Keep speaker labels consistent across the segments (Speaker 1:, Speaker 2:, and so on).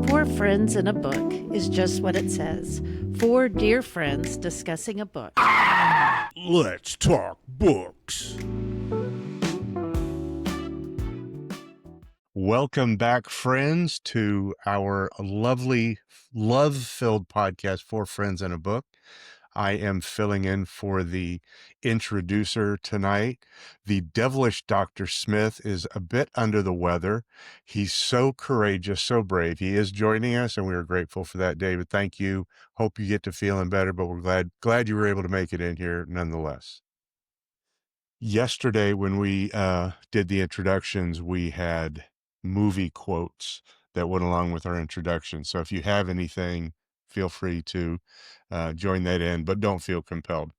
Speaker 1: Four Friends in a Book is just what it says. Four dear friends discussing a book.
Speaker 2: Let's talk books. Welcome back, friends, to our lovely, love-filled podcast, Four Friends in a Book. I am filling in for the introducer tonight. The devilish Dr. Smith is a bit under the weather. He's so courageous, so brave. He is joining us, and we are grateful for that, David. Thank you. Hope you get to feeling better, but we're glad you were able to make it in here nonetheless. Yesterday, when we did the introductions, we had movie quotes that went along with our introduction. So if you have anything, feel free to join that in, but don't feel compelled.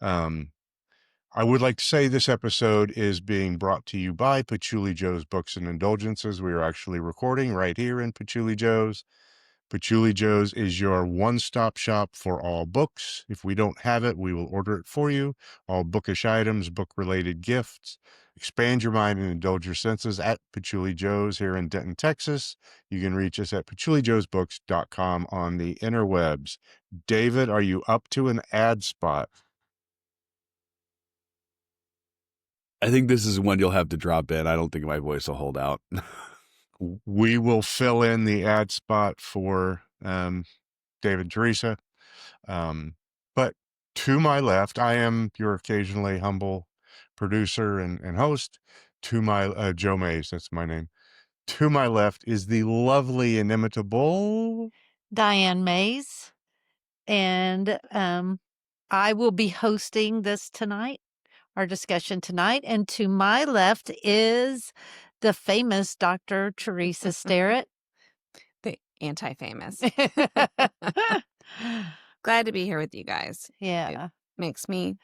Speaker 2: I would like to say this episode is being brought to you by Patchouli Joe's Books and Indulgences. We are actually recording right here in Patchouli Joe's. Patchouli Joe's is your one-stop shop for all books. If we don't have it, we will order it for you. All bookish items, book-related gifts. Expand your mind and indulge your senses at Patchouli Joe's here in Denton, Texas. You can reach us at patchoulijoesbooks.com on the interwebs. David, are you up to an ad spot?
Speaker 3: I think this is one you'll have to drop in. I don't think my voice will hold out.
Speaker 2: We will fill in the ad spot for David and Teresa. But to my left, I am your occasionally humble producer and host. To my Joe Mays, that's my name. To my left is the lovely, inimitable
Speaker 1: Diane Mays. And I will be hosting this tonight, our discussion tonight. And to my left is the famous Dr. Teresa Sterrett.
Speaker 4: The anti-famous. Glad to be here with you guys.
Speaker 1: Yeah.
Speaker 4: It makes me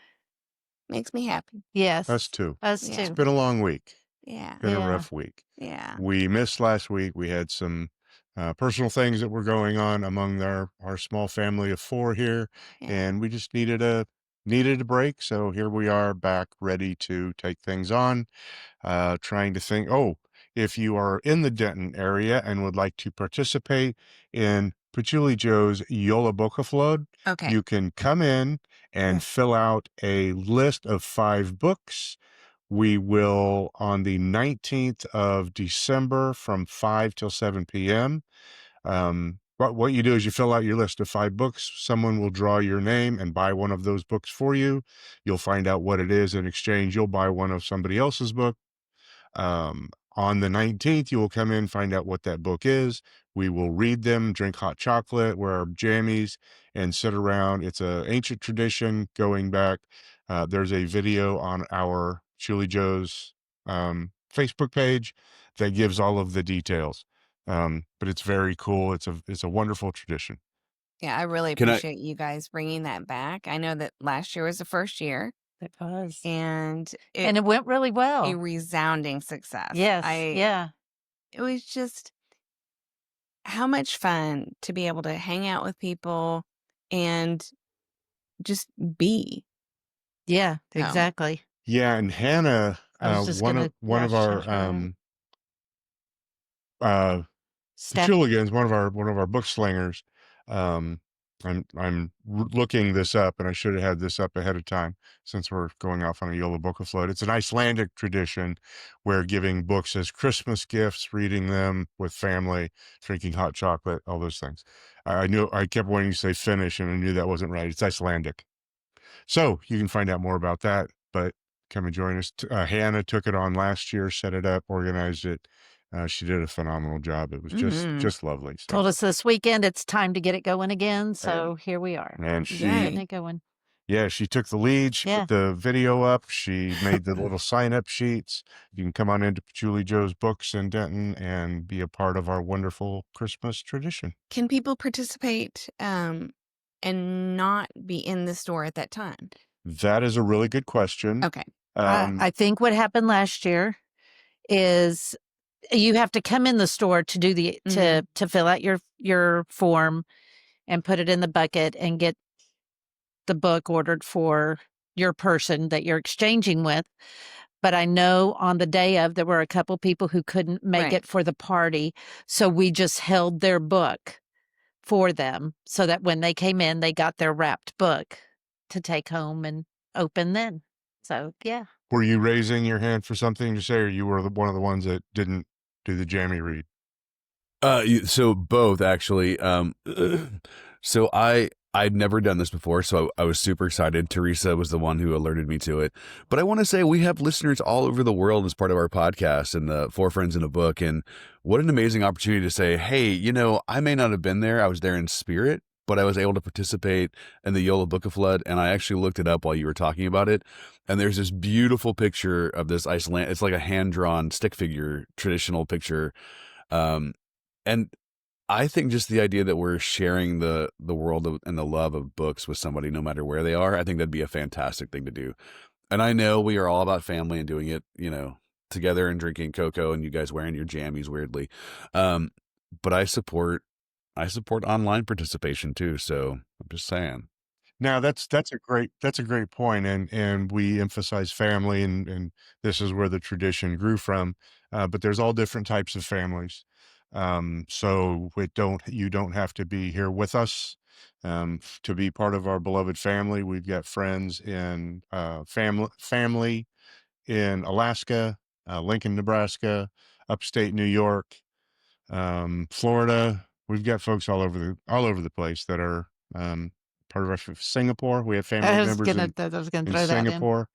Speaker 4: happy.
Speaker 1: Yes.
Speaker 2: Us too.
Speaker 1: Us
Speaker 4: Yeah.
Speaker 1: too.
Speaker 2: It's been a long week.
Speaker 4: Yeah.
Speaker 2: Been a
Speaker 1: Yeah.
Speaker 2: rough week.
Speaker 4: Yeah.
Speaker 2: We missed last week. We had some personal things that were going on among our small family of four here,
Speaker 4: Yeah.
Speaker 2: and we just needed a break. So here we are back, ready to take things on. Trying to think, if you are in the Denton area and would like to participate in Patchouli Joe's Yola Boca Flood,
Speaker 4: Okay.
Speaker 2: you can come in and fill out a list of 5 books. We will, on the 19th of December from 5 till 7 p.m., what you do is you fill out your list of 5 books. Someone will draw your name and buy one of those books for you. You'll find out what it is. In exchange, you'll buy one of somebody else's book. On the 19th, you will come in, find out what that book is. We will read them, drink hot chocolate, wear our jammies, and sit around. It's an ancient tradition going back. There's a video on our Chili Joe's Facebook page that gives all of the details. But it's very cool. It's a wonderful tradition.
Speaker 4: Yeah, I really
Speaker 3: Can I-
Speaker 4: appreciate you guys bringing that back. I know that last year was the first year,
Speaker 1: It was.
Speaker 4: and
Speaker 1: And it went really well.
Speaker 4: a resounding success.
Speaker 1: Yes.
Speaker 4: It was just how much fun to be able to hang out with people and just be.
Speaker 1: Yeah,
Speaker 4: So.
Speaker 1: exactly.
Speaker 2: Yeah, and Hannah,
Speaker 1: I was just
Speaker 2: one
Speaker 1: gonna
Speaker 2: of our Pachuligans, one of our book slingers. I'm looking this up, and I should have had this up ahead of time since we're going off on a Yola Book Float. It's an Icelandic tradition where giving books as Christmas gifts, reading them with family, drinking hot chocolate, all those things. I kept wanting to say Finnish, and I knew that wasn't right. It's Icelandic. So you can find out more about that, but come and join us. Hannah took it on last year, set it up, organized it. She did a phenomenal job. It was just lovely. So.
Speaker 1: Told us this weekend it's time to get it going again. So here we are.
Speaker 2: And she,
Speaker 1: getting it going.
Speaker 2: Yeah, she took the lead. She
Speaker 1: Yeah.
Speaker 2: put the video up. She made the little sign-up sheets. You can come on into Patchouli Joe's Books in Denton and be a part of our wonderful Christmas tradition.
Speaker 4: Can people participate and not be in the store at that time?
Speaker 2: That is a really good question.
Speaker 4: Okay.
Speaker 1: I think what happened last year is you have to come in the store to do to fill out your form and put it in the bucket and get the book ordered for your person that you're exchanging with. But I know on the day of, there were a couple people who couldn't make
Speaker 4: Right.
Speaker 1: it for the party. So we just held their book for them so that when they came in, they got their wrapped book to take home and open then. So, yeah.
Speaker 2: Were you raising your hand for something to say, or you were one of the ones that didn't do the jammy read?
Speaker 3: So both actually. So I'd never done this before, so I was super excited. Teresa was the one who alerted me to it. But I want to say we have listeners all over the world as part of our podcast and the Four Friends in a Book. And what an amazing opportunity to say, hey, I may not have been there. I was there in spirit, but I was able to participate in the YOLA Book of Flood. And I actually looked it up while you were talking about it. And there's this beautiful picture of this Iceland. It's like a hand-drawn stick figure, traditional picture. And I think just the idea that we're sharing the world and the love of books with somebody, no matter where they are, I think that'd be a fantastic thing to do. And I know we are all about family and doing it, together and drinking cocoa and you guys wearing your jammies weirdly. But I support online participation too. So I'm just saying.
Speaker 2: Now that's a great point, and we emphasize family, and this is where the tradition grew from. But there's all different types of families. So you don't have to be here with us to be part of our beloved family. We've got friends in family in Alaska, Lincoln, Nebraska, upstate New York, Florida. We've got folks all over the place that are part of our Singapore. We have family
Speaker 1: I was
Speaker 2: members
Speaker 1: gonna
Speaker 2: in
Speaker 1: throw that in.
Speaker 2: Singapore.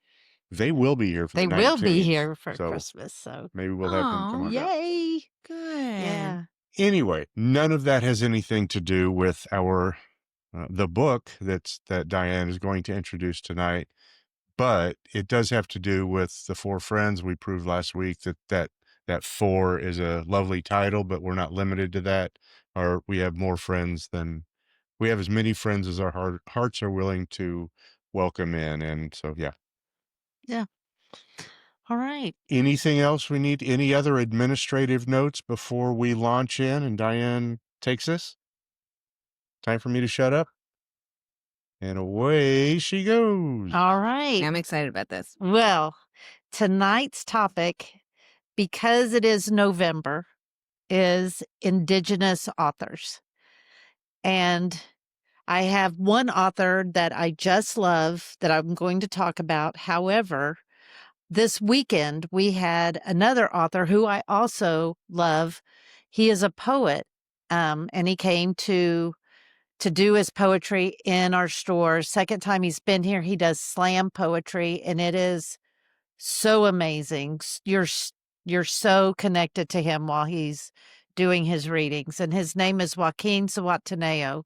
Speaker 2: They will be here for
Speaker 1: They
Speaker 2: the
Speaker 1: will be
Speaker 2: 19th,
Speaker 1: here for
Speaker 2: so
Speaker 1: Christmas. So,
Speaker 2: maybe we'll have them come
Speaker 4: Aw,
Speaker 2: on up.
Speaker 1: yay!
Speaker 4: good.
Speaker 1: Yeah.
Speaker 2: Anyway, none of that has anything to do with our the book that Diane is going to introduce tonight, but it does have to do with the Four Friends. We proved last week that four is a lovely title, but we're not limited to that. Or we have more friends than we have as many friends as our hearts are willing to welcome in, and so yeah.
Speaker 1: Yeah. All right.
Speaker 2: Anything else we need? Any other administrative notes before we launch in and Diane takes us? Time for me to shut up. And away she goes.
Speaker 1: All right.
Speaker 4: I'm excited about this.
Speaker 1: Well, tonight's topic, because it is November, is Indigenous authors. And I have one author that I just love that I'm going to talk about. However, this weekend we had another author who I also love. He is a poet, and he came to do his poetry in our store. Second time he's been here. He does slam poetry, and it is so amazing. You're so connected to him while he's doing his readings, and his name is Joaquin Zihuatanejo.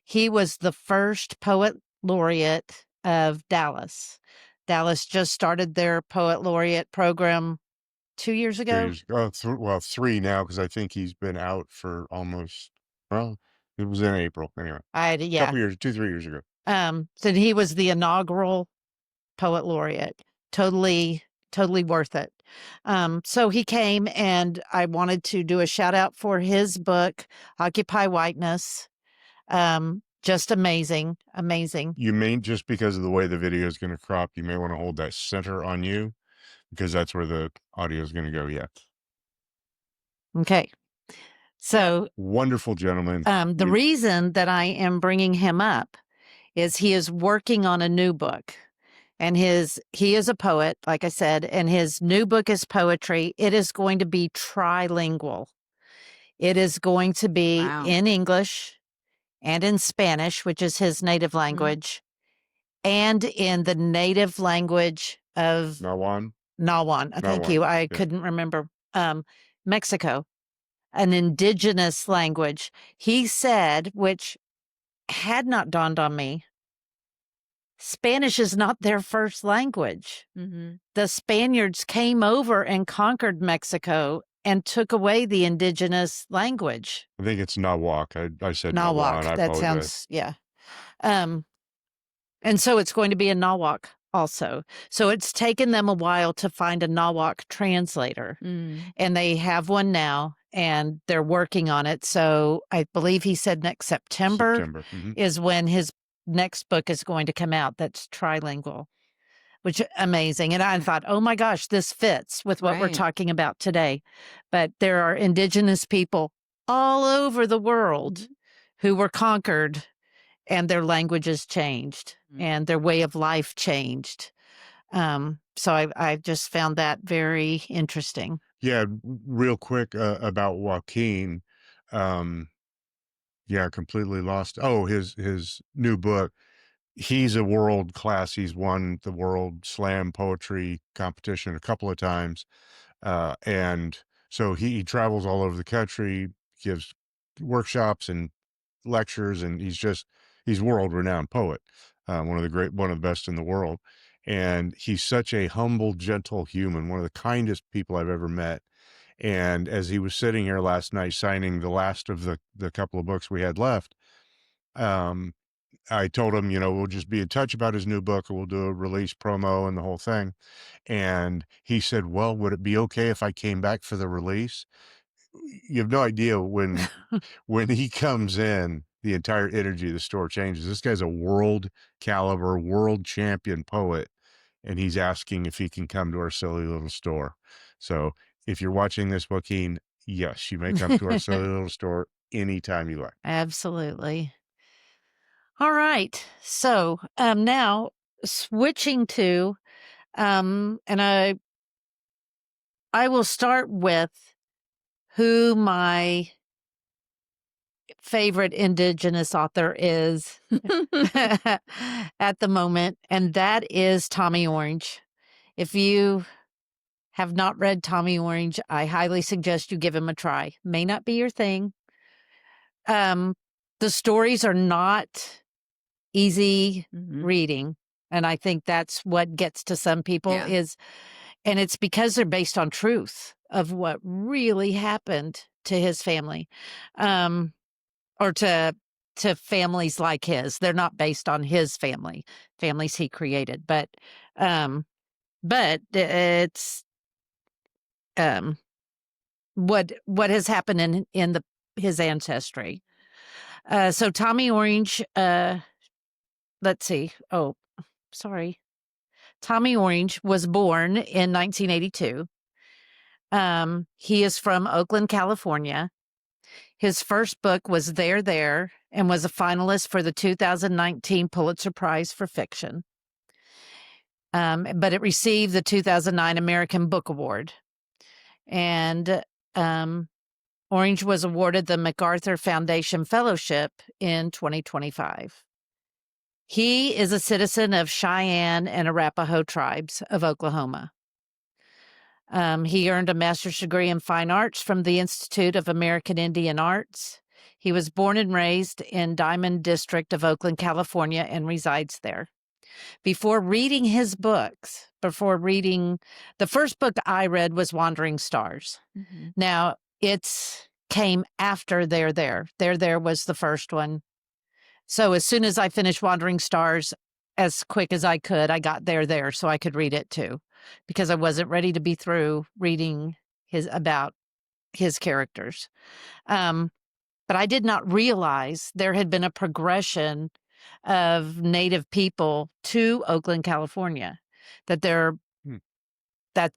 Speaker 1: He was the first poet laureate of Dallas. Dallas just started their poet laureate program 2 years ago.
Speaker 2: 3 now, because I think he's been out for almost, well, it was in April anyway.
Speaker 1: Yeah.
Speaker 2: Couple years, 2-3 years ago.
Speaker 1: So he was the inaugural poet laureate. Totally worth it. So he came, and I wanted to do a shout out for his book, Occupy Whiteness. Just amazing.
Speaker 2: You may, just because of the way the video is going to crop, you may want to hold that center on you, because that's where the audio is going to go. Yeah.
Speaker 1: Okay. So
Speaker 2: wonderful gentleman.
Speaker 1: The reason that I am bringing him up is he is working on a new book, and he is a poet, like I said, and his new book is poetry. It is going to be trilingual. It is going to be in English and in Spanish, which is his native language, and in the native language of
Speaker 2: Nahuatl.
Speaker 1: Thank you. I couldn't remember. Mexico, an indigenous language. He said, which had not dawned on me, Spanish is not their first language.
Speaker 4: Mm-hmm.
Speaker 1: The Spaniards came over and conquered Mexico and took away the indigenous language.
Speaker 2: I think it's Nahuatl. I said
Speaker 1: Nahuatl.
Speaker 2: Nahuatl.
Speaker 1: That sounds, yeah. And so it's going to be a Nahuatl also. So it's taken them a while to find a Nahuatl translator. And they have one now, and they're working on it. So I believe he said next September.
Speaker 2: Mm-hmm.
Speaker 1: Is when his next book is going to come out that's trilingual. which amazing. And I thought, oh my gosh, this fits with what we're
Speaker 4: Right.
Speaker 1: talking about today. But there are indigenous people all over the world who were conquered and their languages changed and their way of life changed. So I've just found that very interesting.
Speaker 2: Yeah, real quick about Joaquin. Yeah, completely lost. Oh, his new book. He's a world class. He's won the World Slam Poetry competition a couple of times. And so he travels all over the country, gives workshops and lectures, and he's world renowned poet, one of the best in the world. And he's such a humble, gentle human, one of the kindest people I've ever met. And as he was sitting here last night signing the last of the couple of books we had left, um, I told him, we'll just be in touch about his new book, and we'll do a release promo and the whole thing. And he said, well, would it be okay if I came back for the release? You have no idea when he comes in, the entire energy of the store changes. This guy's a world caliber, world champion poet, and he's asking if he can come to our silly little store. So if you're watching this, Joaquin, yes, you may come to our silly little store anytime you like.
Speaker 1: Absolutely. All right. So now switching to, and I will start with who my favorite indigenous author is at the moment, and that is Tommy Orange. If you have not read Tommy Orange, I highly suggest you give him a try. May not be your thing. The stories are not easy reading, and I think that's what gets to some people and it's because they're based on truth of what really happened to his family, or to families like his. They're not based on his families he created, but it's what has happened in his ancestry. So Tommy Orange, let's see. Oh, sorry. Tommy Orange was born in 1982. He is from Oakland, California. His first book was There, and was a finalist for the 2019 Pulitzer Prize for Fiction. But it received the 2009 American Book Award. And Orange was awarded the MacArthur Foundation Fellowship in 2025. He is a citizen of Cheyenne and Arapaho tribes of Oklahoma. He earned a master's degree in fine arts from the Institute of American Indian Arts. He was born and raised in Diamond District of Oakland, California, and resides there. Before reading his books, the first book I read was Wandering Stars. Now, it came after There. There was the first one. So as soon as I finished Wandering Stars, as quick as I could, I got There so I could read it too, because I wasn't ready to be through reading about his characters. But I did not realize there had been a progression of Native people to Oakland, California, that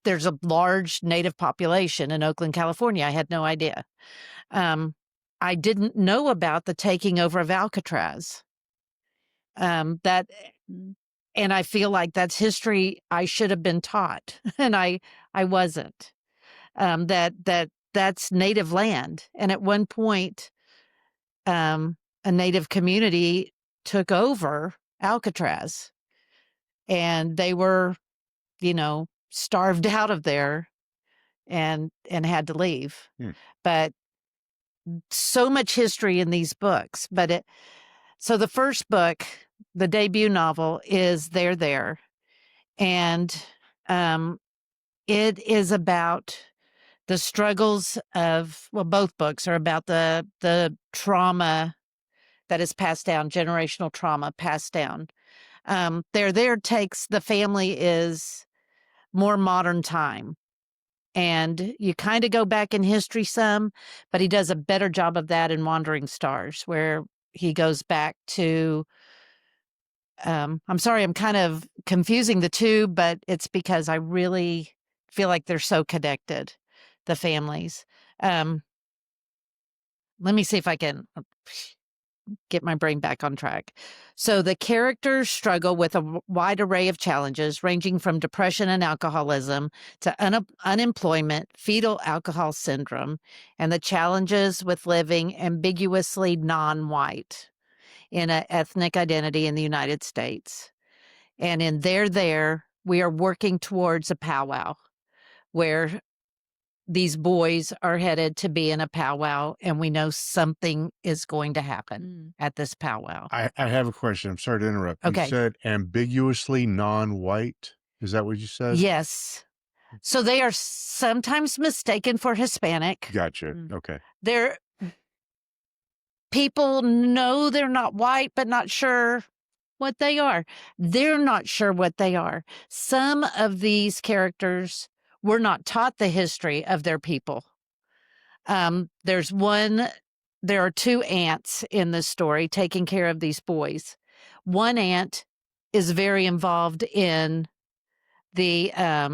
Speaker 1: there's a large Native population in Oakland, California. I had no idea. I didn't know about the taking over of Alcatraz. And I feel like that's history I should have been taught, and I wasn't. That's Native land, and at one point, a Native community took over Alcatraz, and they were, starved out of there, and had to leave. But so much history in these books. So the first book, the debut novel, is There, and it is about the struggles of, both books are about the trauma that is passed down, generational trauma passed down. There takes, the family is more modern time. And you kind of go back in history some, but he does a better job of that in Wandering Stars, where he goes back to I'm sorry, I'm kind of confusing the two, but it's because I really feel like they're so connected, the families. Let me see if I can get my brain back on track. So the characters struggle with a wide array of challenges, ranging from depression and alcoholism to unemployment, fetal alcohol syndrome, and the challenges with living ambiguously non-white in an ethnic identity in the United States. And in There, we are working towards a powwow where these boys are headed to be in a powwow, and we know something is going to happen at this powwow.
Speaker 2: I have a question. I'm sorry to interrupt. You
Speaker 1: Okay.
Speaker 2: said ambiguously non-white. Is that what you said?
Speaker 1: Yes. So they are sometimes mistaken for Hispanic.
Speaker 2: Gotcha. Okay.
Speaker 1: They're people know they're not white, but not sure what they are. They're not sure what they are. Some of these characters were not taught the history of their people. There are two aunts in this story taking care of these boys. One aunt is very involved in the, I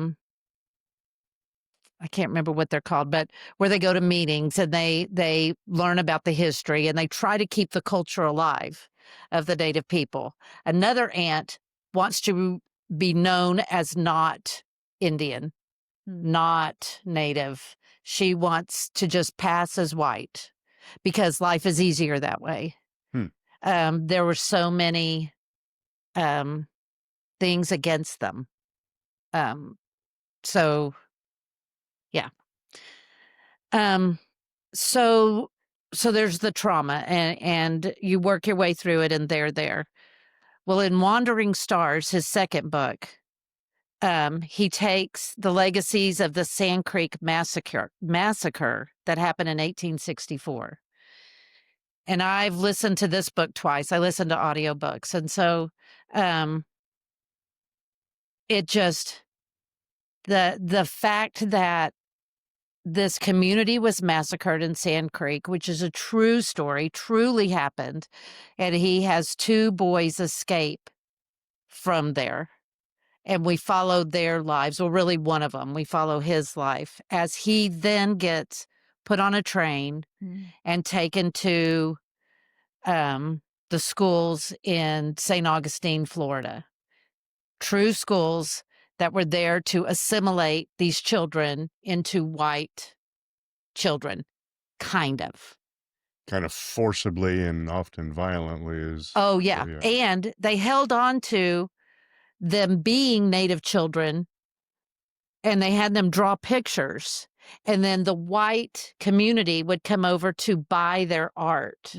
Speaker 1: can't remember what they're called, but where they go to meetings and they learn about the history and they try to keep the culture alive of the Native people. Another aunt wants to be known as not Indian, not Native. She wants to just pass as white because life is easier that way. There were so many things against them. So, yeah. So there's the trauma and you work your way through it and they're there. Well, in Wandering Stars, his second book, he takes the legacies of the Sand Creek massacre that happened in 1864. And I've listened to this book twice. I listened to audiobooks. And so it just the fact that this community was massacred in Sand Creek, which is a true story, truly happened. And he has two boys escape from there. And we followed their lives. Well, really one of them. We follow his life as he then gets put on a train and taken to the schools in St. Augustine, Florida. True schools that were there to assimilate these children into white children, kind of
Speaker 2: Forcibly and often violently is.
Speaker 1: Oh, yeah. And they held on to them being Native children and they had them draw pictures. And then the white community would come over to buy their art.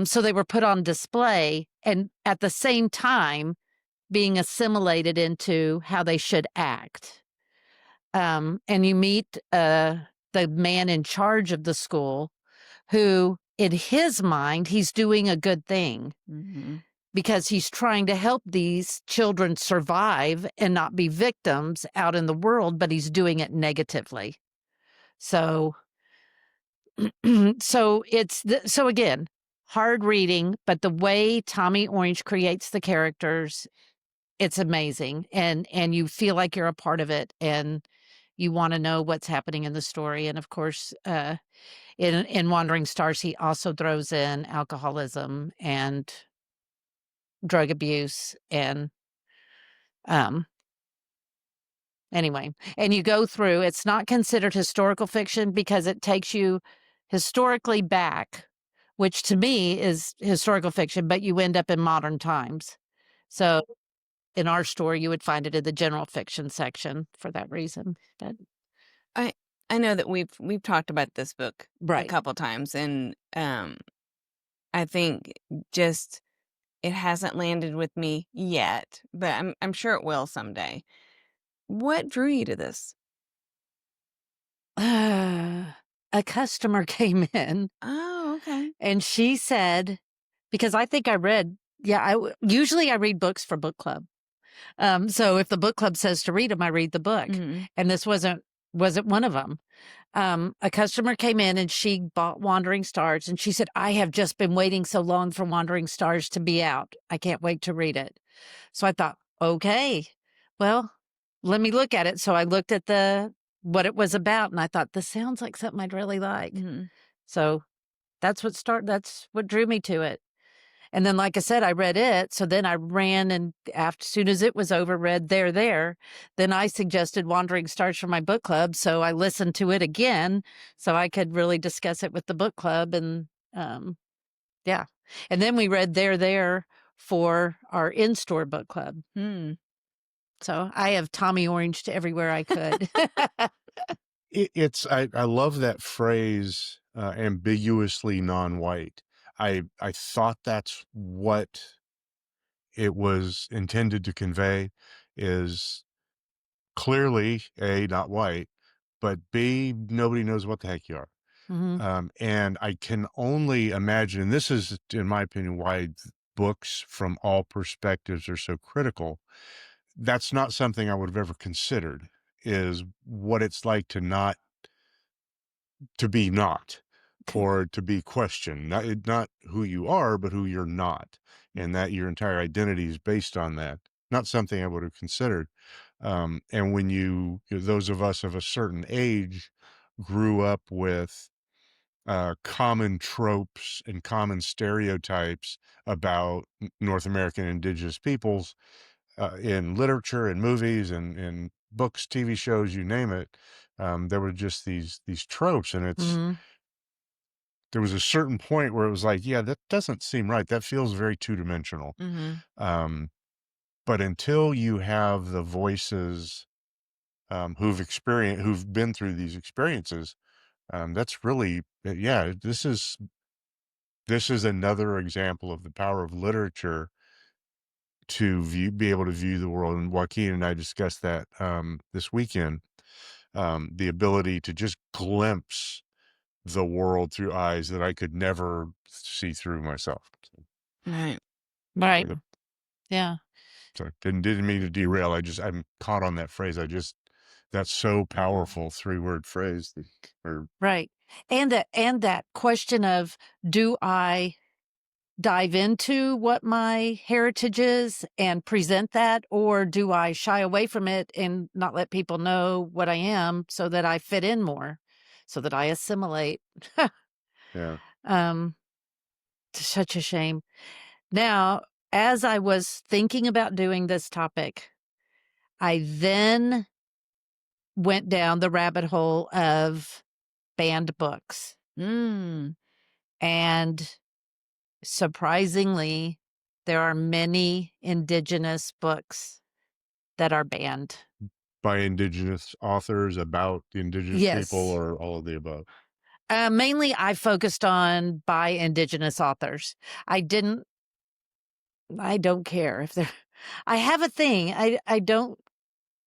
Speaker 1: So they were put on display and at the same time being assimilated into how they should act. And you meet the man in charge of the school who, in his mind, he's doing a good thing because he's trying to help these children survive and not be victims out in the world, but he's doing it negatively. So so again, hard reading, but the way Tommy Orange creates the characters, it's amazing. And you feel like you're a part of it and you want to know what's happening in the story. And of course, in Wandering Stars, he also throws in alcoholism and drug abuse and anyway, and you go through, it's not considered historical fiction because it takes you historically back, which to me is historical fiction, but you end up in modern times. So in our story, you would find it in the general fiction section for that reason. But
Speaker 4: I know that we've talked about this book a
Speaker 1: right.
Speaker 4: couple times, and I think just it hasn't landed with me yet, but I'm sure it will someday. What drew you to this?
Speaker 1: A customer came in
Speaker 4: Oh, okay.
Speaker 1: and she said, because I think I read, usually I read books for book club. So if the book club says to read them, I read the book. And this wasn't wasn't one of them. A customer came in and she bought Wandering Stars, and she said, I have just been waiting so long for Wandering Stars to be out. I can't wait to read it. So I thought, okay, well, let me look at it. So I looked at what it was about, and I thought, this sounds like something I'd really like. So that's what drew me to it. And then, like I said, I read it. So then I ran, and as soon as it was over, read There. Then I suggested Wandering Stars for my book club. So I listened to it again so I could really discuss it with the book club. And yeah. And then we read There for our in-store book club. So I have Tommy Orange to everywhere I could.
Speaker 2: I love that phrase, ambiguously non-white. I thought that's what it was intended to convey, is clearly A, not white, but B, nobody knows what the heck you are. And I can only imagine, and this is, in my opinion, why books from all perspectives are so critical. That's not something I would have ever considered, is what it's like to be not, or to be questioned, not who you are, but who you're not, and that your entire identity is based on that. Not something I would have considered. And when those of us of a certain age grew up with common tropes and common stereotypes about North American indigenous peoples, in literature and movies and in books, TV shows, you name it, there were just these tropes, and there was a certain point where it was like, yeah, that doesn't seem right. That feels very two-dimensional. But until you have the voices who've been through these experiences, that's really, yeah, this is another example of the power of literature to be able to view the world. And Joaquin and I discussed that this weekend, the ability to just glimpse the world through eyes that I could never see through myself.
Speaker 4: Right.
Speaker 1: Yeah.
Speaker 2: So didn't mean to derail. I'm caught on that phrase. That's so powerful, 3-word phrase.
Speaker 1: Right. And that question of, do I dive into what my heritage is and present that, or do I shy away from it and not let people know what I am so that I fit in more, so that I assimilate?
Speaker 2: Yeah.
Speaker 1: Such a shame. Now, as I was thinking about doing this topic, I then went down the rabbit hole of banned books. And surprisingly, there are many indigenous books that are banned.
Speaker 2: By indigenous authors, about the indigenous people, or all of the above?
Speaker 1: Mainly I focused on by indigenous authors. I don't care if they're, I have a thing.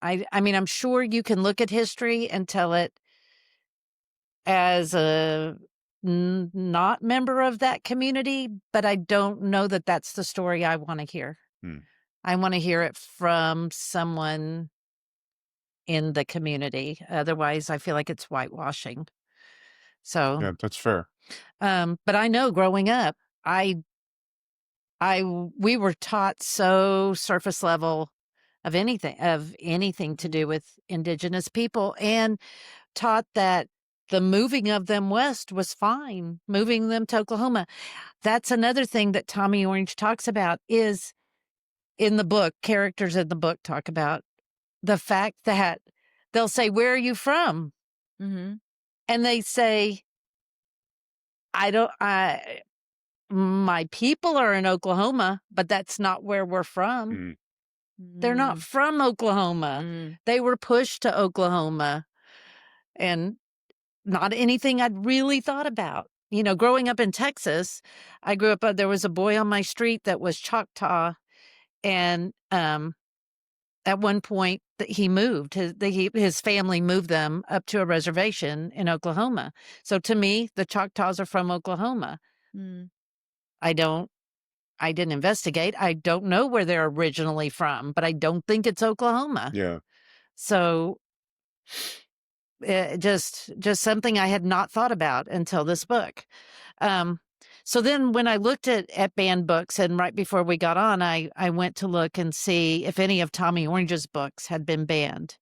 Speaker 1: I mean, I'm sure you can look at history and tell it as a not member of that community, but I don't know that that's the story I want to hear. I want to hear it from someone in the community. Otherwise, I feel like it's whitewashing. So
Speaker 2: yeah, that's fair.
Speaker 1: But I know growing up, we were taught so surface level of anything to do with indigenous people, and taught that the moving of them west was fine, moving them to Oklahoma. That's another thing that Tommy Orange talks about, is in the book, characters in the book talk about the fact that they'll say, where are you from? And they say, my people are in Oklahoma, but that's not where we're from. They're not from Oklahoma. They were pushed to Oklahoma, and not anything I'd really thought about. You know, growing up in Texas, I grew up, there was a boy on my street that was Choctaw, and at one point that he moved, his family moved them up to a reservation in Oklahoma. So to me, the Choctaws are from Oklahoma. I didn't investigate. I don't know where they're originally from, but I don't think it's Oklahoma.
Speaker 2: Yeah.
Speaker 1: So just something I had not thought about until this book. So then when I looked at banned books, and right before we got on, I went to look and see if any of Tommy Orange's books had been banned.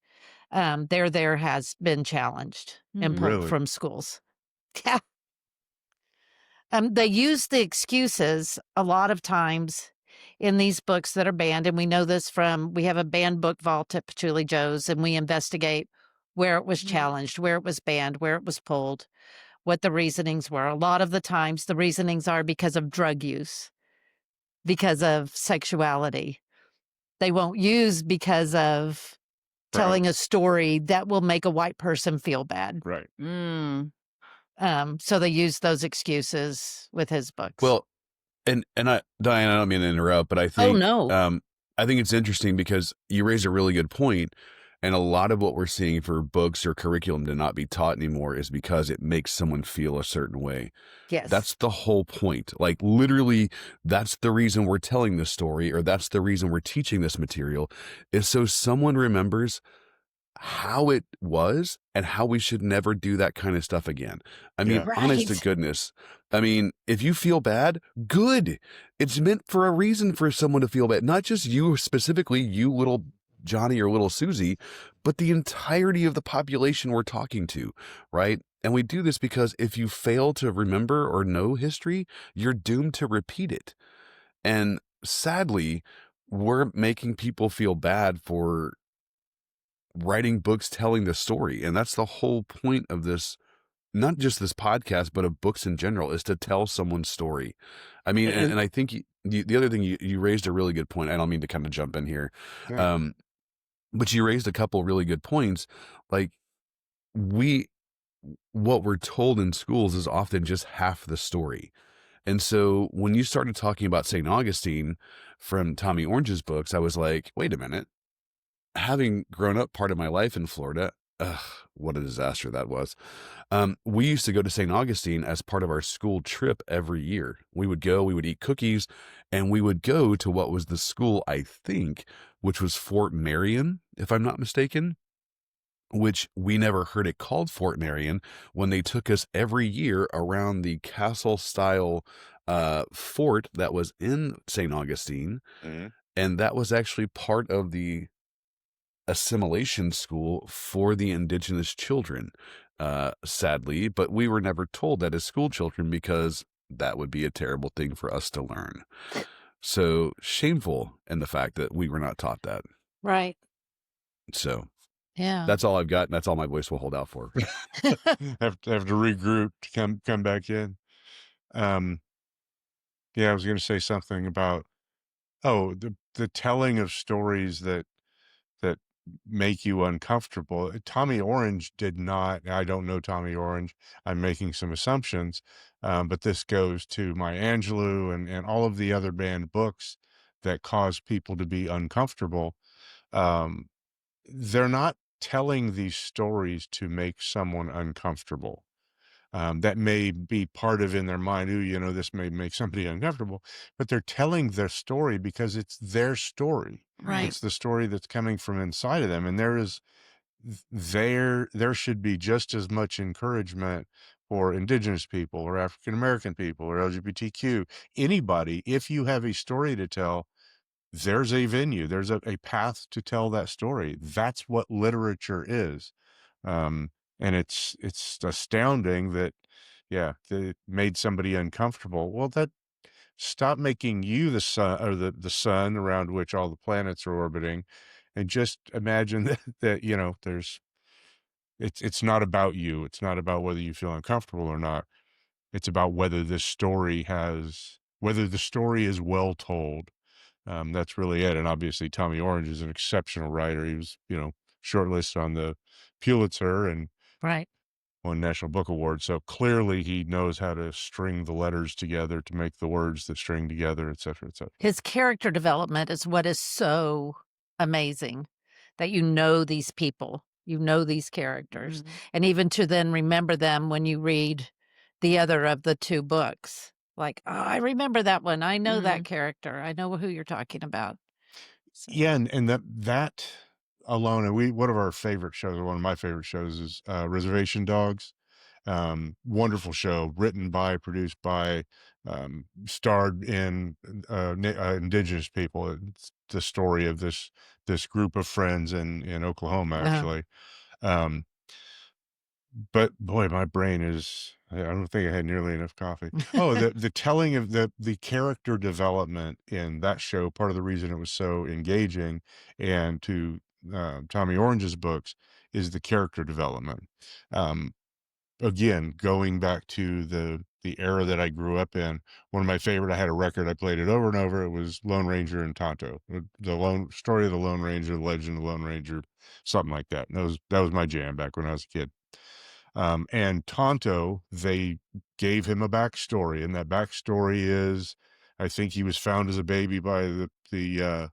Speaker 1: There has been challenged and pulled
Speaker 2: Really?
Speaker 1: from schools. Yeah. They use the excuses a lot of times in these books that are banned, and we know this we have a banned book vault at Patchouli Joe's, and we investigate where it was challenged, where it was banned, where it was pulled, what the reasonings were. A lot of the times, the reasonings are because of drug use, because of sexuality. They won't use because of telling a story that will make a white person feel bad.
Speaker 2: Right.
Speaker 1: So they use those excuses with his books.
Speaker 3: Well, and Diane, I don't mean to interrupt, but I
Speaker 1: Oh,
Speaker 3: think
Speaker 1: no.
Speaker 3: I think it's interesting because you raised a really good point, and a lot of what we're seeing for books or curriculum to not be taught anymore is because it makes someone feel a certain way.
Speaker 1: Yes.
Speaker 3: That's the whole point. Like literally, that's the reason we're telling this story, or that's the reason we're teaching this material, is so someone remembers how it was and how we should never do that kind of stuff again. I mean,
Speaker 2: Yeah.
Speaker 3: honest to
Speaker 1: Right.
Speaker 3: goodness. I mean, if you feel bad, good. It's meant for a reason for someone to feel bad. Not just you specifically, you little Johnny or little Susie, but the entirety of the population we're talking to, right? And we do this because if you fail to remember or know history, you're doomed to repeat it. And sadly, we're making people feel bad for writing books telling the story. And that's the whole point of this, not just this podcast, but of books in general, is to tell someone's story. I mean, and I think the other thing you raised a really good point. I don't mean to kind of jump in here.
Speaker 2: Yeah.
Speaker 3: But you raised a couple really good points. Like what we're told in schools is often just half the story. And so when you started talking about St. Augustine from Tommy Orange's books, I was like, wait a minute. Having grown up part of my life in Florida, what a disaster that was. We used to go to St. Augustine as part of our school trip every year. We would go, we would eat cookies, and we would go to what was the school, I think, which was Fort Marion, if I'm not mistaken, which we never heard it called Fort Marion when they took us every year around the castle style fort that was in St. Augustine.
Speaker 2: Mhm.
Speaker 3: And that was actually part of the assimilation school for the indigenous children, sadly, but we were never told that as school children because that would be a terrible thing for us to learn. So shameful in the fact that we were not taught that.
Speaker 1: Right.
Speaker 3: So
Speaker 1: Yeah.
Speaker 3: that's all I've got, and that's all my voice will hold out for.
Speaker 2: have to regroup to come back in. Yeah, I was going to say something about the telling of stories that make you uncomfortable. Tommy Orange did not. I don't know Tommy Orange. I'm making some assumptions, but this goes to Maya Angelou and all of the other banned books that cause people to be uncomfortable. Um, they're not telling these stories to make someone uncomfortable. That may be part of in their mind, ooh, this may make somebody uncomfortable, but they're telling their story because it's their story.
Speaker 1: Right.
Speaker 2: It's the story that's coming from inside of them. And there should be just as much encouragement for Indigenous people or African American people or LGBTQ, anybody. If you have a story to tell, there's a venue, there's a path to tell that story. That's what literature is. And it's astounding that, yeah, it made somebody uncomfortable. Well, stop making you the sun, or the sun around which all the planets are orbiting, and just imagine that it's not about you. It's not about whether you feel uncomfortable or not. It's about whether the story is well told. That's really it. And obviously, Tommy Orange is an exceptional writer. He was, shortlisted on the Pulitzer and
Speaker 1: Right.
Speaker 2: won National Book Award. So clearly, he knows how to string the letters together to make the words that string together, et cetera, et cetera.
Speaker 1: His character development is what is so amazing, that you know these people, you know these characters, and even to then remember them when you read the other of the two books. Like, oh, I remember that one. I know that character. I know who you're talking about. So,
Speaker 2: Yeah, and that alone. And one of our favorite shows, or one of my favorite shows, is Reservation Dogs. Wonderful show, written by, produced by, starred in indigenous people. It's the story of this group of friends in Oklahoma, actually. But boy, my brain is, I don't think I had nearly enough coffee. Oh, the telling of the character development in that show, part of the reason it was so engaging, and to Tommy Orange's books, is the character development. Again, going back to the era that I grew up in, one of my favorite, I had a record, I played it over and over. It was Lone Ranger and Tonto, the lone story of the Lone Ranger, the legend of the Lone Ranger, something like that. And that was my jam back when I was a kid. And Tonto, they gave him a backstory, and that backstory is, I think he was found as a baby by the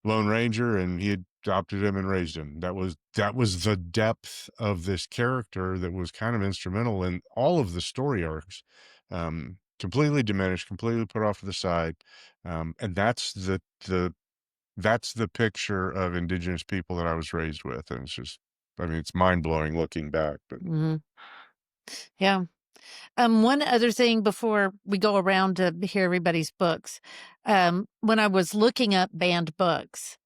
Speaker 2: Lone Ranger, and he adopted him and raised him. That was the depth of this character that was kind of instrumental in all of the story arcs. Completely diminished, completely put off to the side, and that's the picture of indigenous people that I was raised with, and it's just, I mean, it's mind blowing looking back. But
Speaker 1: Yeah. One other thing before we go around to hear everybody's books, when I was looking up banned books,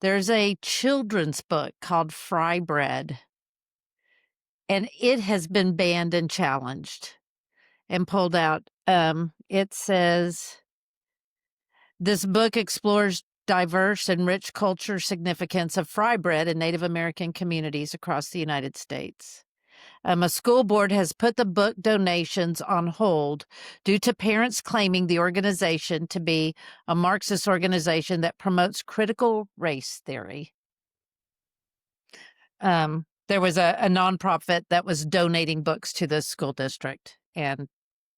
Speaker 1: there's a children's book called Fry Bread, and it has been banned and challenged and pulled out. It says, this book explores diverse and rich culture significance of fry bread in Native American communities across the United States. A school board has put the book donations on hold due to parents claiming the organization to be a Marxist organization that promotes critical race theory. There was a nonprofit that was donating books to the school district, and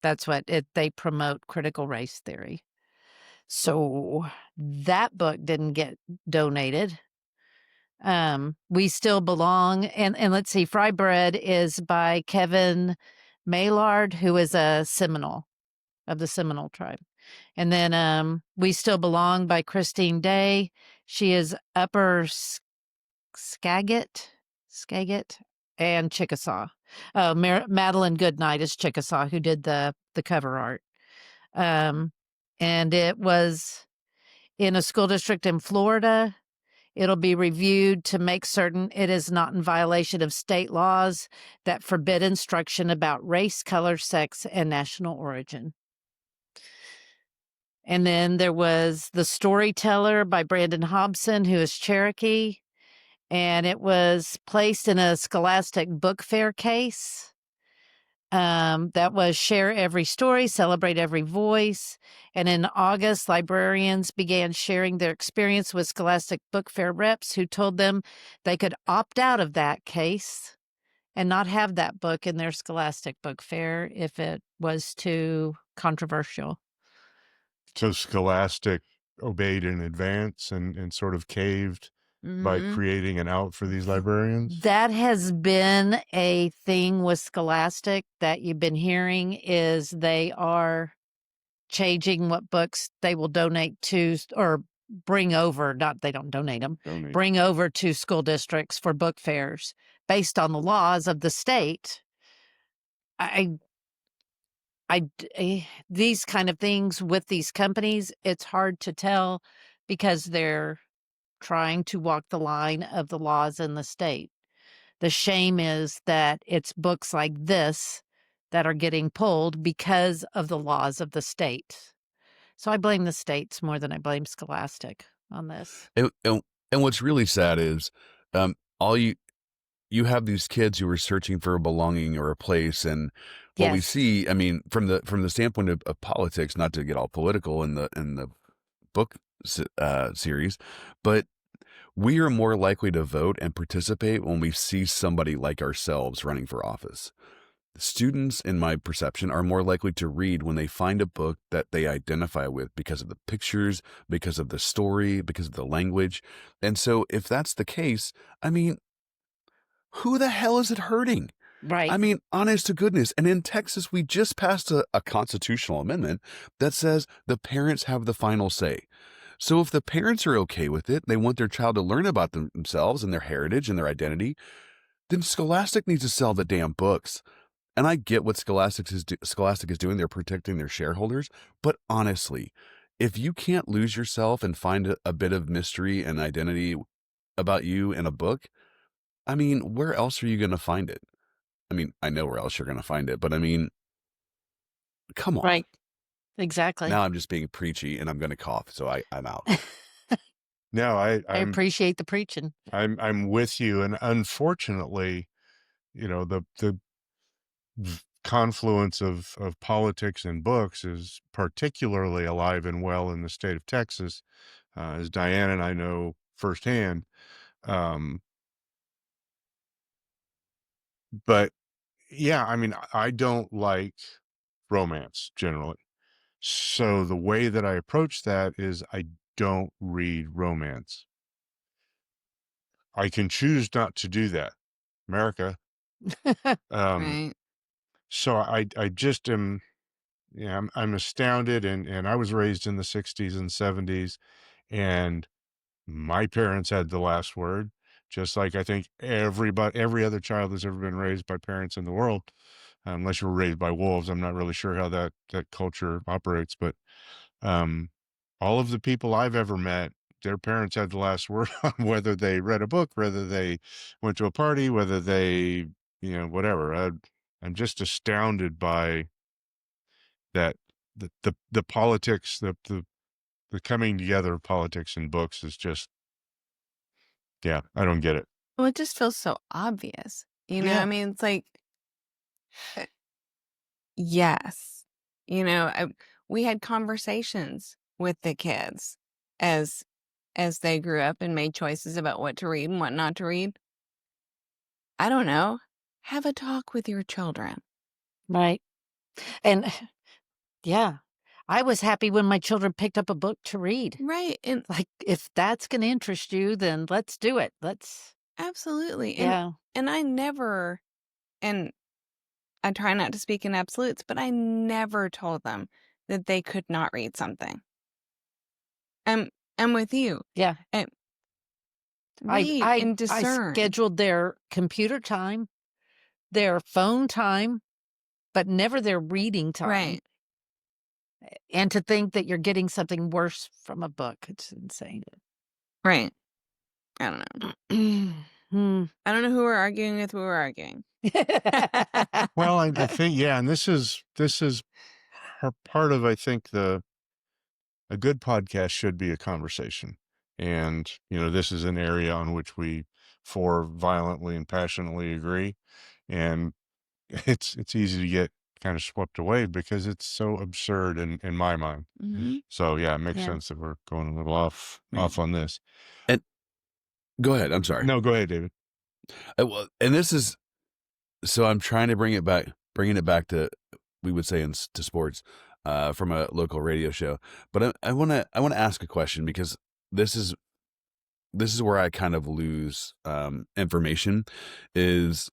Speaker 1: that's what they promote, critical race theory. So that book didn't get donated. We Still Belong, and let's see, Fry Bread is by Kevin Maillard, who is a Seminole of the Seminole tribe. And then We Still Belong by Christine Day. She is Upper Skagit and Chickasaw. Madeline Goodnight is Chickasaw, who did the cover art. And it was in a school district in Florida. It'll be reviewed to make certain it is not in violation of state laws that forbid instruction about race, color, sex, and national origin. And then there was The Storyteller by Brandon Hobson, who is Cherokee, and it was placed in a Scholastic Book Fair case. That was Share Every Story, Celebrate Every Voice. And in August, librarians began sharing their experience with Scholastic Book Fair reps who told them they could opt out of that case and not have that book in their Scholastic Book Fair if it was too controversial.
Speaker 2: so Scholastic obeyed in advance and sort of caved by creating an out for these librarians?
Speaker 1: That has been a thing with Scholastic that you've been hearing, is they are changing what books they will donate to or bring over. Not they don't donate them, bring over to school districts for book fairs based on the laws of the state. These kind of things with these companies, it's hard to tell because they're trying to walk the line of the laws in the state. The shame is that it's books like this that are getting pulled because of the laws of the state. So I blame the states more than I blame Scholastic on this.
Speaker 3: And what's really sad is all you have these kids who are searching for a belonging or a place, and what we see, I mean, from the standpoint of politics, not to get all political in the book series, but we are more likely to vote and participate when we see somebody like ourselves running for office. Students, in my perception, are more likely to read when they find a book that they identify with because of the pictures, because of the story, because of the language. And so if that's the case, I mean, who the hell is it hurting?
Speaker 1: Right.
Speaker 3: I mean, honest to goodness. And in Texas, we just passed a constitutional amendment that says the parents have the final say. So if the parents are okay with it, they want their child to learn about themselves and their heritage and their identity, then Scholastic needs to sell the damn books. And I get what Scholastic is doing. They're protecting their shareholders. But honestly, if you can't lose yourself and find a bit of mystery and identity about you in a book, I mean, where else are you going to find it? I mean, I know where else you're going to find it, but I mean, come on.
Speaker 1: Right. Exactly.
Speaker 3: Now I'm just being preachy and I'm going to cough. So I'm out.
Speaker 2: No,
Speaker 1: I
Speaker 2: I'm
Speaker 1: appreciate the preaching.
Speaker 2: I'm with you, and unfortunately, the confluence of politics and books is particularly alive and well in the state of Texas, as Diane and I know firsthand. But yeah, I mean, I don't like romance generally. So the way that I approach that is I don't read romance. I can choose not to do that, America.
Speaker 4: Right.
Speaker 2: So I just am, yeah, I'm astounded, and I was raised in the 60s and 70s, and my parents had the last word, just like I think every other child that's ever been raised by parents in the world, unless you were raised by wolves. I'm not really sure how that culture operates, but um, all of the people I've ever met, their parents had the last word on whether they read a book, whether they went to a party, whether they, whatever. I'm just astounded by that. The politics, the coming together of politics and books is just, yeah, I don't get it.
Speaker 4: Well, it just feels so obvious. I
Speaker 1: Yeah.
Speaker 4: mean, it's like, yes. We had conversations with the kids as they grew up and made choices about what to read and what not to read. I don't know. Have a talk with your children.
Speaker 1: Right. And yeah, I was happy when my children picked up a book to read.
Speaker 4: Right. And
Speaker 1: Like, if that's going to interest you, then let's do it.
Speaker 4: absolutely.
Speaker 1: Yeah.
Speaker 4: And I never, and I try not to speak in absolutes, but I never told them that they could not read something. I'm with you.
Speaker 1: Yeah.
Speaker 4: And
Speaker 1: I
Speaker 4: read
Speaker 1: I
Speaker 4: and
Speaker 1: I
Speaker 4: discern.
Speaker 1: scheduled their computer time, their phone time, but never their reading time.
Speaker 4: Right.
Speaker 1: And to think that you're getting something worse from a book, it's insane.
Speaker 4: Right. I don't know. I don't know who we're arguing with, but we're arguing.
Speaker 2: Well, I think, yeah, and this is part of, I think, a good podcast should be a conversation. And, this is an area on which we four violently and passionately agree. And it's easy to get kind of swept away because it's so absurd in my mind.
Speaker 4: Mm-hmm.
Speaker 2: So yeah, it makes
Speaker 1: Yeah.
Speaker 2: sense that we're going a little off on this.
Speaker 3: And go ahead. I'm sorry.
Speaker 2: No, go ahead, David.
Speaker 3: Well, and this is, so I'm trying to bringing it back to, we would say to sports, from a local radio show. But I want to ask a question, because this is where I kind of lose information, is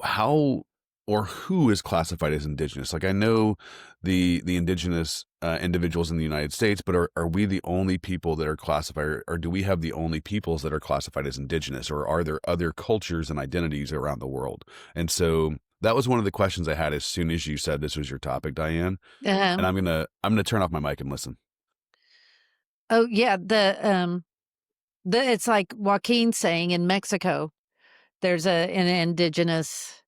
Speaker 3: how or who is classified as indigenous. Like, I know the indigenous individuals in the United States, but are we the only people that are classified, or do we have the only peoples that are classified as indigenous, or are there other cultures and identities around the world? And so that was one of the questions I had as soon as you said this was your topic, Diane. And I'm gonna turn off my mic and listen.
Speaker 1: Oh yeah, it's like Joaquin saying in Mexico, there's an indigenous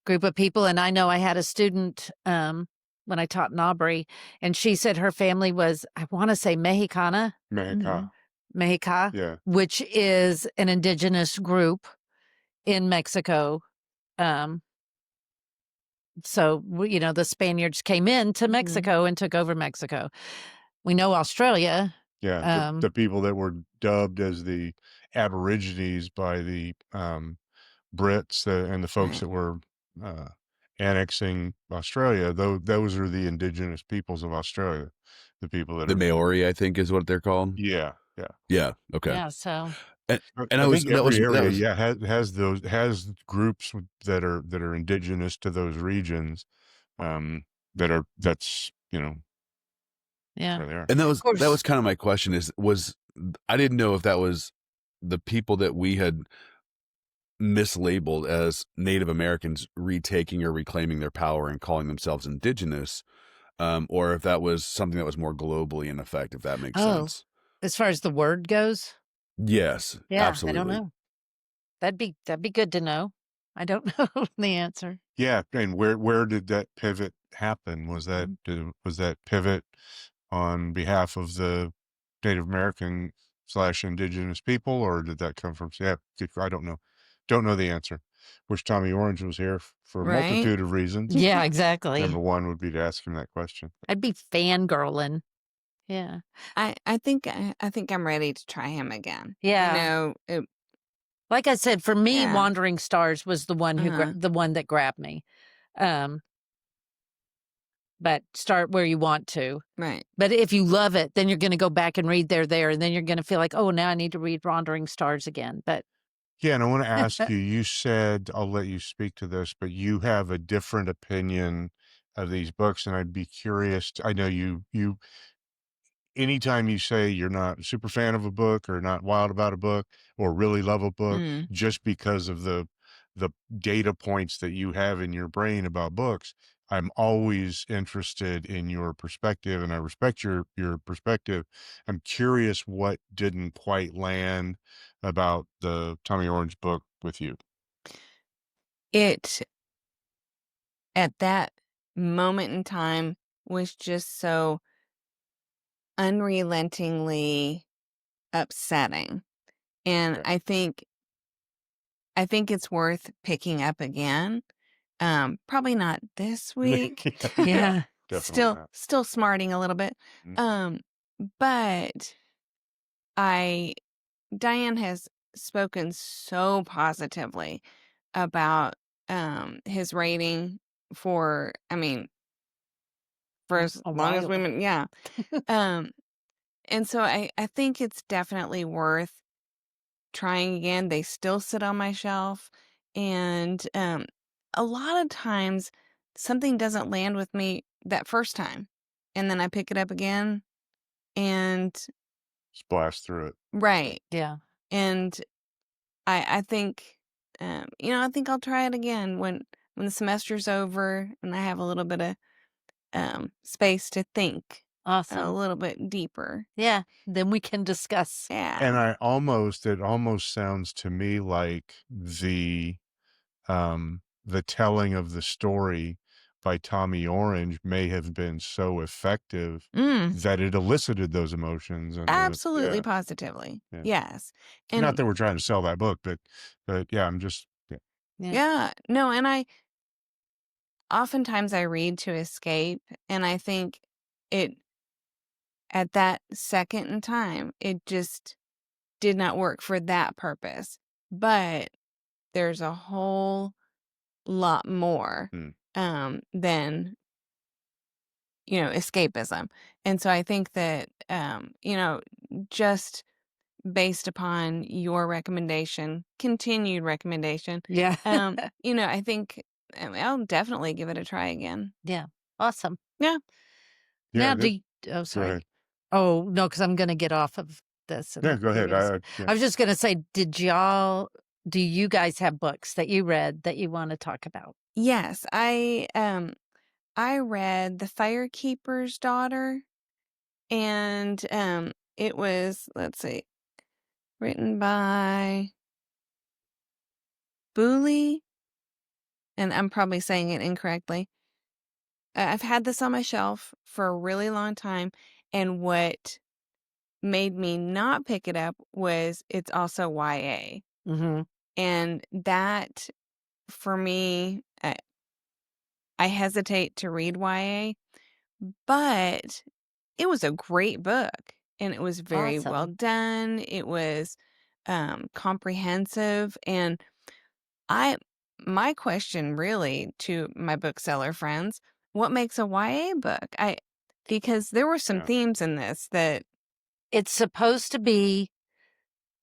Speaker 1: group of people, and I know I had a student when I taught in Aubrey, and she said her family was, I want to say Mexicana, Mexica,
Speaker 2: Yeah.
Speaker 1: which is an indigenous group in Mexico. So the Spaniards came into Mexico and took over Mexico. We know Australia.
Speaker 2: Yeah, the people that were dubbed as the Aborigines by the Brits, and the folks that were annexing Australia, though those are the indigenous peoples of Australia, the people that
Speaker 3: The
Speaker 2: are
Speaker 3: Maori, I think, is what they're called.
Speaker 2: Yeah.
Speaker 3: Yeah. Okay.
Speaker 1: Yeah. So.
Speaker 3: And
Speaker 2: I
Speaker 3: I was
Speaker 2: think every area,
Speaker 3: was
Speaker 2: yeah, has groups that are indigenous to those regions, that's
Speaker 1: Yeah.
Speaker 2: There they are.
Speaker 3: And that
Speaker 1: Of
Speaker 3: was
Speaker 1: course.
Speaker 3: kind of my question was I didn't know if that was the people that we had mislabeled as Native Americans retaking or reclaiming their power and calling themselves indigenous, or if that was something that was more globally in effect, if that makes
Speaker 1: Oh,
Speaker 3: sense.
Speaker 1: as far as the word goes?
Speaker 3: Yes,
Speaker 1: Yeah, I don't
Speaker 3: absolutely.
Speaker 1: know. That'd be good to know. I don't know the answer.
Speaker 2: Yeah, and where did that pivot happen? Was that pivot on behalf of the Native American / indigenous people, or did that come from? Yeah, I don't know the answer. Wish Tommy Orange was here for a
Speaker 4: Right?
Speaker 2: multitude of reasons.
Speaker 1: Yeah, exactly.
Speaker 2: Number one would be to ask him that question.
Speaker 1: I'd be fangirling. Yeah.
Speaker 4: I think I'm ready to try him again.
Speaker 1: Yeah. Like I said, for me,
Speaker 4: Yeah.
Speaker 1: Wandering Stars was the one who
Speaker 4: Uh-huh.
Speaker 1: the one that grabbed me. But start where you want to.
Speaker 4: Right.
Speaker 1: But if you love it, then you're going to go back and read there, and then you're going to feel like, oh, now I need to read Wandering Stars again. But
Speaker 2: Yeah, and I want to ask you, you said, I'll let you speak to this, but you have a different opinion of these books, and I'd be curious. I know you anytime you say you're not a super fan of a book or not wild about a book or really love a book
Speaker 4: Mm.
Speaker 2: just because of the data points that you have in your brain about books, I'm always interested in your perspective, and I respect your perspective. I'm curious what didn't quite land about the Tommy Orange book with you.
Speaker 4: It at that moment in time was just so unrelentingly upsetting. And
Speaker 2: Okay.
Speaker 4: I think it's worth picking up again. Probably not this week.
Speaker 1: yeah.
Speaker 2: Definitely not.
Speaker 4: Still smarting a little bit.
Speaker 2: Mhm.
Speaker 4: But Diane has spoken so positively about his rating for for as
Speaker 1: A
Speaker 4: long as
Speaker 1: while.
Speaker 4: women, yeah. um and so I think it's definitely worth trying again. They still sit on my shelf, and a lot of times something doesn't land with me that first time, and then I pick it up again, and
Speaker 2: Splash through it.
Speaker 4: right,
Speaker 1: Yeah.
Speaker 4: and I think I think I'll try it again when the semester's over and I have a little bit of space to think a
Speaker 1: Awesome.
Speaker 4: little bit deeper.
Speaker 1: Yeah. Then we can discuss.
Speaker 2: And
Speaker 4: Yeah.
Speaker 2: it almost sounds to me like the telling of the story by Tommy Orange may have been so effective
Speaker 4: Mm,
Speaker 2: that it elicited those emotions and
Speaker 4: absolutely, positively.
Speaker 2: yeah.
Speaker 4: Yes.
Speaker 2: Not
Speaker 4: And
Speaker 2: that we're trying to sell that book, but yeah, I'm just yeah.
Speaker 1: Yeah.
Speaker 4: yeah, no, and I oftentimes I read to escape, and I think it at that second in time, it just did not work for that purpose. But there's a whole lot more
Speaker 2: Mm.
Speaker 4: than escapism. And so I think that just based upon your recommendation, continued recommendation,
Speaker 1: Yeah.
Speaker 4: I think I'll definitely give it a try again.
Speaker 1: yeah. Awesome.
Speaker 4: Yeah.
Speaker 2: Yeah,
Speaker 1: Now,
Speaker 2: that,
Speaker 1: oh,
Speaker 2: go
Speaker 1: sorry.
Speaker 2: ahead.
Speaker 1: Oh, no, because I'm going to get off of this.
Speaker 2: Yeah,
Speaker 1: And
Speaker 2: go ahead. Yeah.
Speaker 1: I was just going to say, do you guys have books that you read that you want to talk about?
Speaker 4: Yes, I read The Firekeeper's Daughter, and it was, let's see, written by Booley, and I'm probably saying it incorrectly. I've had this on my shelf for a really long time, and what made me not pick it up was it's also YA.
Speaker 1: Mm-hmm.
Speaker 4: And that, for me, I hesitate to read YA, but it was a great book, and it was very well
Speaker 1: Awesome.
Speaker 4: done. It was comprehensive, and I my question really to my bookseller friends, what makes a YA book? Because there were some
Speaker 2: Yeah.
Speaker 4: themes in this that
Speaker 1: It's supposed to be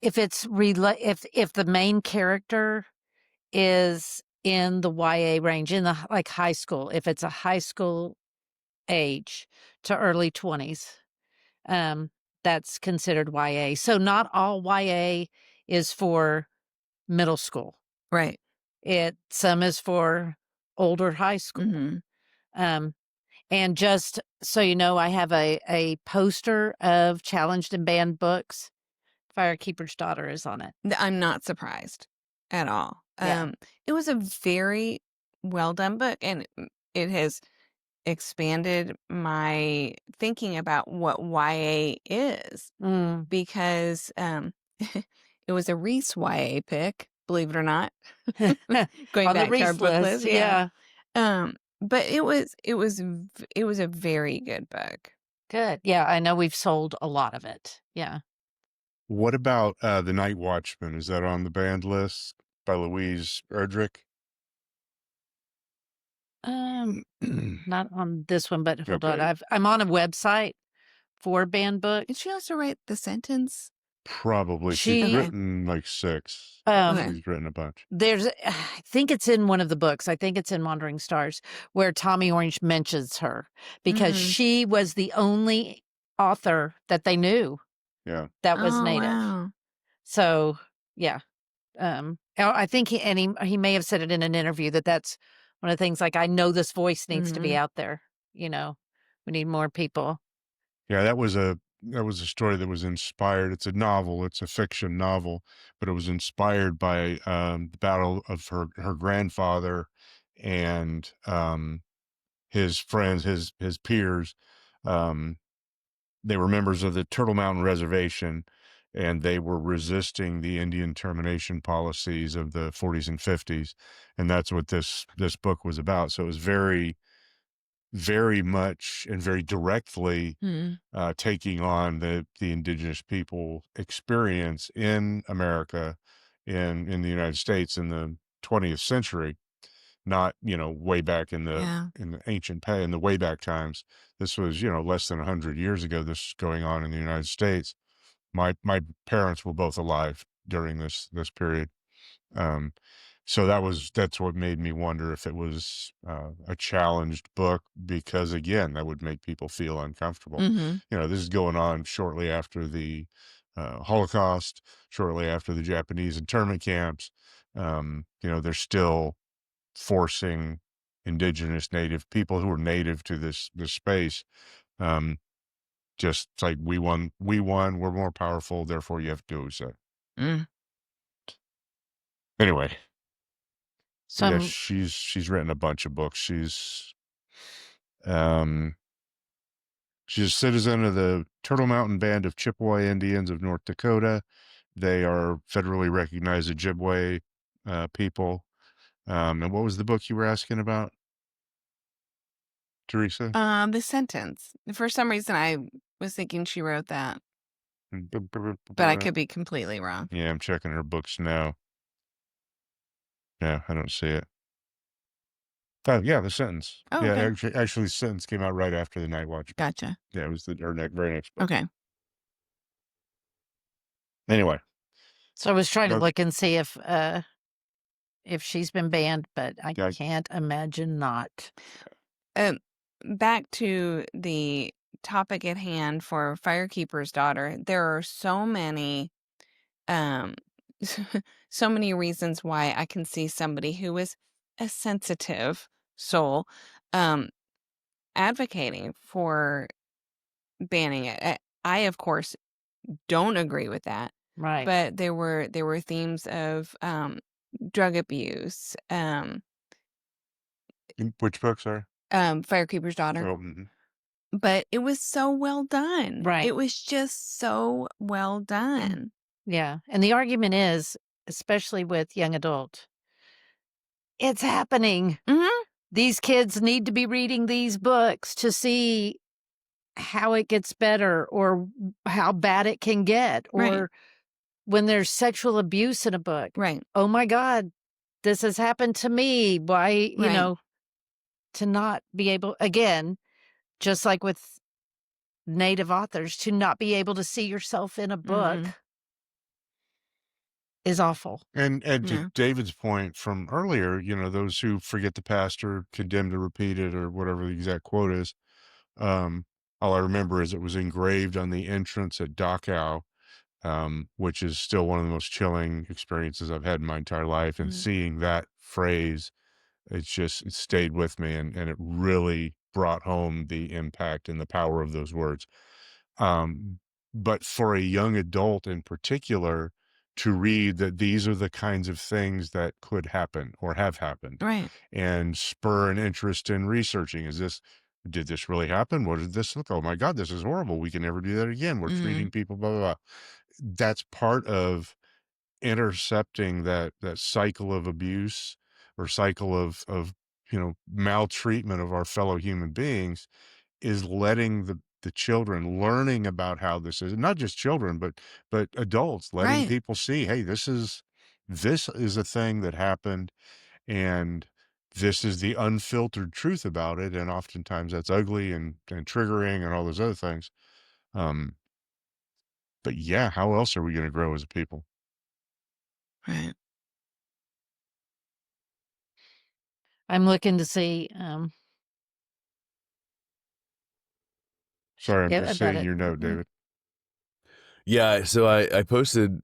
Speaker 1: if if the main character is in the YA range, in the like high school, if it's a high school age to early 20s, that's considered YA. So not all YA is for middle school.
Speaker 4: Right.
Speaker 1: Some is for older high school.
Speaker 4: Mm-hmm.
Speaker 1: And just so you know, I have a poster of challenged and banned books. Firekeeper's Daughter is on it.
Speaker 4: I'm not surprised at all.
Speaker 1: Yeah.
Speaker 4: It was a very well done book, and it has expanded my thinking about what YA is, because it was a Reese YA pick, believe it or not. Going
Speaker 1: On
Speaker 4: back
Speaker 1: the
Speaker 4: to our
Speaker 1: Reese
Speaker 4: book
Speaker 1: list,
Speaker 4: list,
Speaker 1: yeah.
Speaker 4: But it was a very good book.
Speaker 1: Good. Yeah, I know we've sold a lot of it. Yeah.
Speaker 2: What about The Night Watchman? Is that on the banned list by Louise Erdrich?
Speaker 1: Not on this one, but hold on.
Speaker 2: Okay.
Speaker 1: I'm on a website for banned books.
Speaker 4: Did she also write The Sentence?
Speaker 2: Probably. She's
Speaker 1: Okay.
Speaker 2: written like 6.
Speaker 4: Okay.
Speaker 2: She's written a bunch.
Speaker 1: I think it's in one of the books. I think it's in Wandering Stars, where Tommy Orange mentions her because she was the only author that they knew
Speaker 2: Yeah.
Speaker 1: that was
Speaker 4: Oh,
Speaker 1: native.
Speaker 4: wow.
Speaker 1: So yeah. I think he may have said it in an interview that's one of the things, like, I know this voice needs to be out there. You know, we need more people.
Speaker 2: Yeah, that was a story that was inspired. It's a novel. It's a fiction novel, but it was inspired by the battle of her grandfather and his friends, his peers. They were members of the Turtle Mountain Reservation, and they were resisting the Indian termination policies of the 40s and 50s, and that's what this book was about. So it was very, very much and very directly taking on the indigenous people experience in America, in the United States in the 20th century, not, way back in the in the way back times. This was, less than 100 years ago. This is going on in the United States. My parents were both alive during this period. So that's what made me wonder if it was a challenged book, because again, that would make people feel uncomfortable. This is going on shortly after the Holocaust, shortly after the Japanese internment camps. They're still forcing indigenous native people who are native to this space. Just like we won, we're more powerful, therefore you have to do what we say. Anyway.
Speaker 1: So
Speaker 2: Yeah, she's written a bunch of books. She's a citizen of the Turtle Mountain Band of Chippewa Indians of North Dakota. They are federally recognized Ojibwe people. And what was the book you were asking about, Teresa?
Speaker 4: The Sentence. For some reason, I was thinking she wrote that, but I could be completely wrong.
Speaker 2: Yeah, I'm checking her books now. Yeah, I don't see it. Oh, yeah, The Sentence.
Speaker 4: Oh,
Speaker 2: yeah,
Speaker 4: okay.
Speaker 2: actually, The Sentence came out right after The Night Watch.
Speaker 4: Gotcha.
Speaker 2: Yeah, it was her very next book.
Speaker 4: Okay.
Speaker 2: Anyway.
Speaker 1: So I was trying to look and see if she's been banned, but I can't imagine not.
Speaker 4: Back to the topic at hand for Firekeeper's Daughter, there are so many so many reasons why I can see somebody who is a sensitive soul advocating for banning it. I of course don't agree with that.
Speaker 1: Right.
Speaker 4: But there were themes of drug abuse.
Speaker 2: Which book, sorry?
Speaker 4: Firekeeper's Daughter.
Speaker 2: Oh,
Speaker 4: But it was so well done.
Speaker 1: Right.
Speaker 4: It was just so well done.
Speaker 1: Yeah. And the argument is, especially with young adult, it's happening. These kids need to be reading these books to see how it gets better or how bad it can get, or when there's sexual abuse in a book.
Speaker 4: Right.
Speaker 1: Oh my God, this has happened to me. Why, to not be able, again, just like with Native authors, to not be able to see yourself in a book is awful.
Speaker 2: And to David's point from earlier, those who forget the past are condemned to repeat it, or whatever the exact quote is. All I remember is it was engraved on the entrance at Dachau, which is still one of the most chilling experiences I've had in my entire life. And seeing that phrase, it stayed with me, and it really brought home the impact and the power of those words. Um, but for a young adult in particular, to read that these are the kinds of things that could happen or have happened,
Speaker 4: Right.
Speaker 2: and spur an interest in researching. Did this really happen? What did this look? Oh my God, this is horrible. We can never do that again. We're treating people, blah, blah, blah. That's part of intercepting that cycle of abuse or cycle of maltreatment of our fellow human beings, is letting the children learning about how this is, not just children, but adults, letting
Speaker 4: Right.
Speaker 2: people see, hey, this is a thing that happened, and this is the unfiltered truth about it. And oftentimes that's ugly and triggering and all those other things. Um, but yeah, how else are we going to grow as a people?
Speaker 4: Right.
Speaker 1: I'm looking to see,
Speaker 2: Sorry, I'm
Speaker 1: yeah,
Speaker 2: just
Speaker 1: about
Speaker 2: seeing
Speaker 1: it.
Speaker 2: your note, David.
Speaker 3: Yeah, so I posted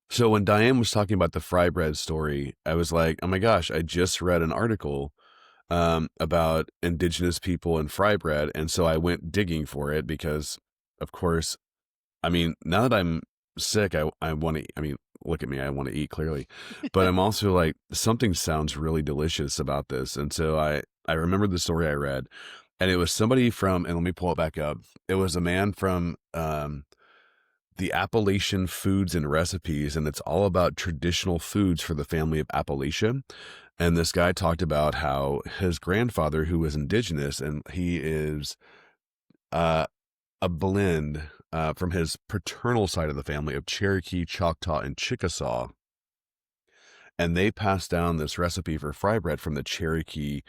Speaker 3: so when Diane was talking about the fry bread story, I was like, "Oh my gosh, I just read an article about indigenous people and fry bread." And so I went digging for it because, of course, I mean, now that I'm sick, I want to, I mean, look at me, I want to eat clearly, but I'm also like, something sounds really delicious about this. And so I remembered the story I read, and it was somebody from, and let me pull it back up. It was a man from, the Appalachian Foods and Recipes, and it's all about traditional foods for the family of Appalachia. And this guy talked about how his grandfather, who was indigenous, and he is uh, a blend from his paternal side of the family of Cherokee, Choctaw, and Chickasaw. And they passed down this recipe for fry bread from the Cherokee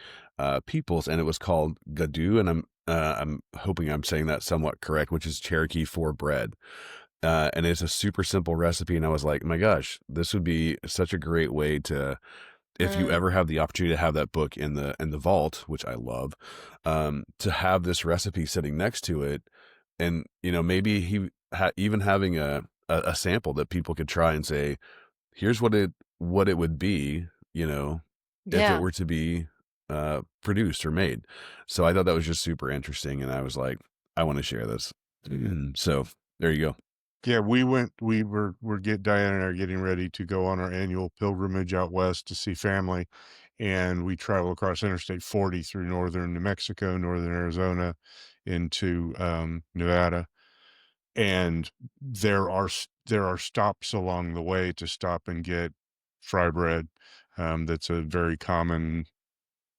Speaker 3: peoples, and it was called gadu. And I'm hoping I'm saying that somewhat correct, which is Cherokee for bread. And it's a super simple recipe. And I was like, my gosh, this would be such a great way to, if you ever have the opportunity to have that book in the vault, which I love, to have this recipe sitting next to it. And, maybe even having a sample that people could try and say, here's what it would be, if it
Speaker 1: Yeah.
Speaker 3: were to be produced or made. So I thought that was just super interesting. And I was like, I want to share this. So there you go.
Speaker 2: Yeah, Diane and I are getting ready to go on our annual pilgrimage out west to see family. And we travel across Interstate 40 through northern New Mexico, northern Arizona, into Nevada. And there are stops along the way to stop and get fry bread. That's a very common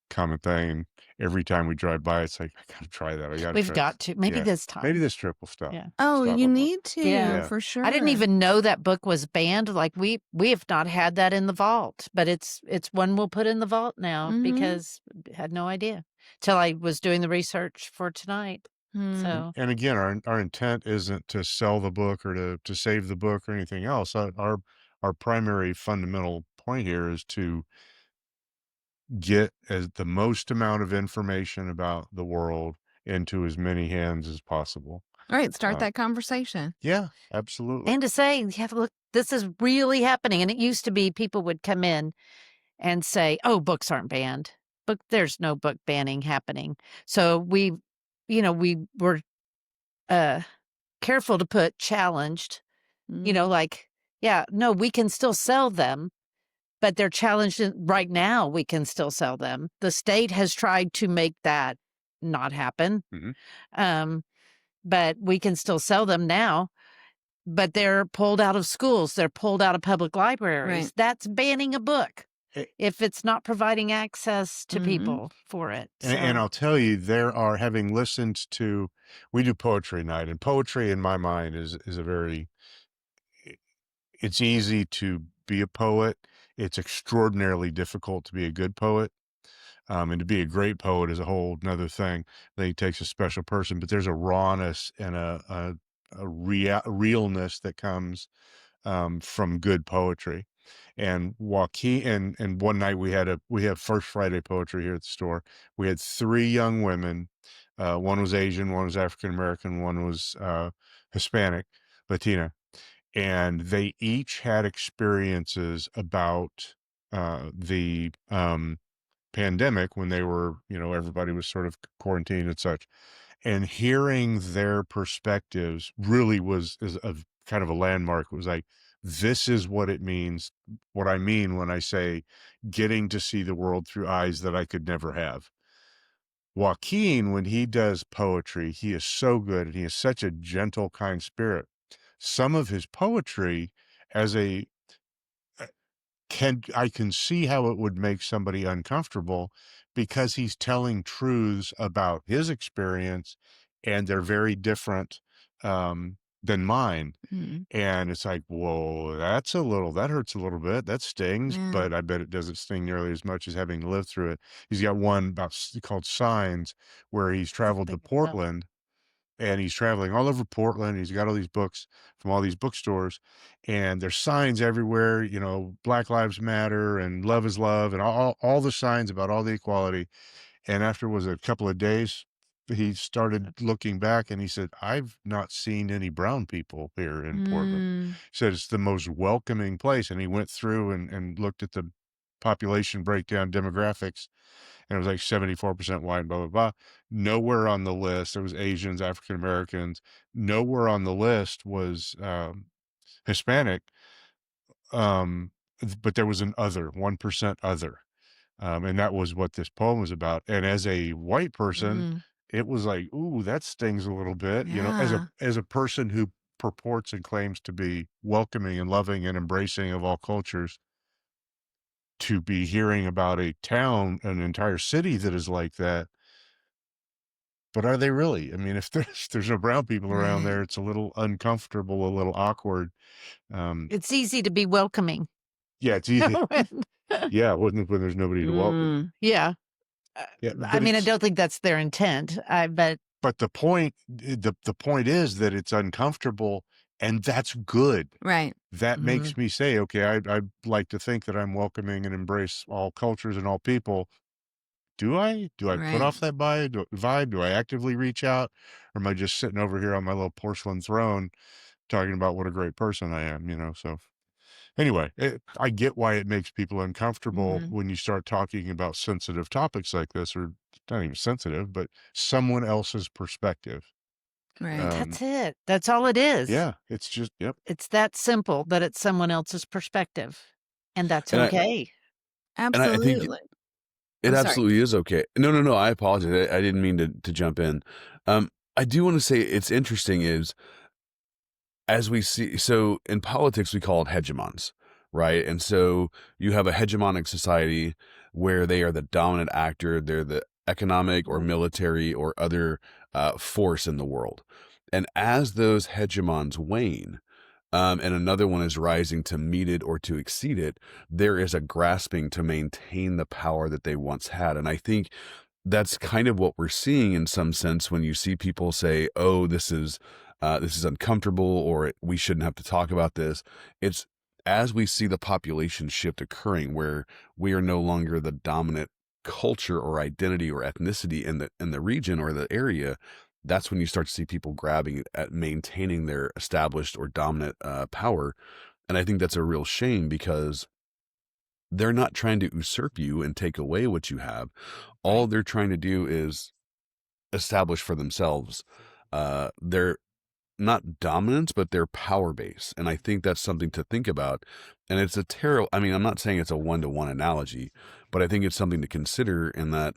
Speaker 2: thing. And every time we drive by, it's like, I gotta try that. I gotta
Speaker 1: We've
Speaker 2: try
Speaker 1: got to. Maybe
Speaker 2: Yeah.
Speaker 1: this time.
Speaker 2: Maybe this trip will stop.
Speaker 1: Yeah.
Speaker 4: Oh,
Speaker 2: Stop
Speaker 4: you
Speaker 2: up on-
Speaker 4: need to
Speaker 1: Yeah.
Speaker 4: for sure.
Speaker 1: I didn't even know that book was banned. Like we have not had that in the vault, but it's one we'll put in the vault now because I had no idea till I was doing the research for tonight. So
Speaker 2: And again, our intent isn't to sell the book or to save the book or anything else. Our primary fundamental point here is to get the most amount of information about the world into as many hands as possible.
Speaker 4: All right, start
Speaker 2: Uh,
Speaker 4: that conversation.
Speaker 2: Yeah, absolutely.
Speaker 1: and to say, yeah, look, this is really happening. And it used to be people would come in and say, "Oh, books aren't banned. There's no book banning happening." So we were careful to put challenged. Like, yeah, no, we can still sell them, but they're challenged right now. We can still sell them. The state has tried to make that not happen.
Speaker 2: Mhm.
Speaker 1: But we can still sell them now. But they're pulled out of schools. They're pulled out of public libraries.
Speaker 4: Right.
Speaker 1: That's banning a book
Speaker 2: Eh,
Speaker 1: if it's not providing access to people for it.
Speaker 2: And I'll tell you, having listened to, we do poetry night, and poetry in my mind is a very, it's easy to be a poet. It's extraordinarily difficult to be a good poet. And to be a great poet is a whole nother thing. I think it takes a special person, but there's a rawness and a realness that comes from good poetry. And Joaquin, and one night we have First Friday poetry here at the store. We had 3 young women. One was Asian, one was African American, one was Hispanic, Latina, and they each had experiences about the pandemic when they were, everybody was sort of quarantined and such. And hearing their perspectives really is a kind of a landmark. It was like, this is what it means, what I mean when I say getting to see the world through eyes that I could never have. Joaquin, when he does poetry, he is so good and he has such a gentle, kind spirit. Some of his poetry, as a I can see how it would make somebody uncomfortable because he's telling truths about his experience and they're very different than mine.
Speaker 4: Mhm.
Speaker 2: And it's like, whoa, that hurts a little bit. That stings,
Speaker 4: Yeah.
Speaker 2: but I bet it doesn't sting nearly as much as having lived through it. He's got one called Signs, where he's traveled to Portland and he's traveling all over Portland. He's got all these books from all these bookstores, and there's signs everywhere, Black Lives Matter and love is love and all the signs about all the equality. And after was a couple of days, he started looking back and he said, I've not seen any brown people here in Portland.
Speaker 1: Mm.
Speaker 2: He said it's the most welcoming place. And he went through and looked at the population breakdown demographics, and it was like 74% white, blah, blah, blah. Nowhere on the list, there was Asians, African Americans. Nowhere on the list was Hispanic, but there was an other, 1% other. And that was what this poem was about. And as a white person,
Speaker 1: Mm.
Speaker 2: it was like, ooh, that stings a little bit,
Speaker 4: Yeah.
Speaker 2: as a person who purports and claims to be welcoming and loving and embracing of all cultures, to be hearing about a town, an entire city that is like that. But are they really? I mean, if there's no brown people around
Speaker 4: Right.
Speaker 2: there, it's a little uncomfortable, a little awkward.
Speaker 1: It's easy to be welcoming.
Speaker 2: Yeah, it's easy.
Speaker 1: When-
Speaker 2: Yeah, when there's nobody to welcome.
Speaker 1: yeah.
Speaker 2: Yeah,
Speaker 1: I
Speaker 2: but
Speaker 1: mean, I
Speaker 2: it's
Speaker 1: don't think that's their intent.
Speaker 2: but the point is that it's uncomfortable, and that's good.
Speaker 4: Right.
Speaker 2: That
Speaker 1: Mhm.
Speaker 2: makes me say, okay, I'd like to think that I'm welcoming and embrace all cultures and all people. Do I? Do I put
Speaker 4: Right.
Speaker 2: off that vibe? Do I actively reach out? Or am I just sitting over here on my little porcelain throne talking about what a great person I am, So anyway, I get why it makes people uncomfortable
Speaker 4: Mhm.
Speaker 2: when you start talking about sensitive topics like this, or not even sensitive, but someone else's perspective.
Speaker 4: Right.
Speaker 1: That's it. That's all it is.
Speaker 2: Yeah, it's just, yep.
Speaker 1: It's that simple that it's someone else's perspective, and that's
Speaker 3: And
Speaker 1: okay.
Speaker 3: I think
Speaker 4: Absolutely.
Speaker 3: it
Speaker 4: I'm sorry.
Speaker 3: absolutely is okay. No. I apologize. I didn't mean to jump in. I do want to say it's interesting is as we see, so in politics, we call it hegemons, right? And so you have a hegemonic society where they are the dominant actor, they're the economic or military or other force in the world. And as those hegemons wane, and another one is rising to meet it or to exceed it, there is a grasping to maintain the power that they once had. And I think that's kind of what we're seeing in some sense when you see people say, "Oh, this is uncomfortable," or "We shouldn't have to talk about this." It's as we see the population shift occurring, where we are no longer the dominant culture or identity or ethnicity in the region or the area. That's when you start to see people grabbing at maintaining their established or dominant power, and I think that's a real shame because they're not trying to usurp you and take away what you have. All they're trying to do is establish for themselves their not dominance, but their power base. And I think that's something to think about. And it's a terrible, I mean, I'm not saying it's a one-to-one analogy, but I think it's something to consider in that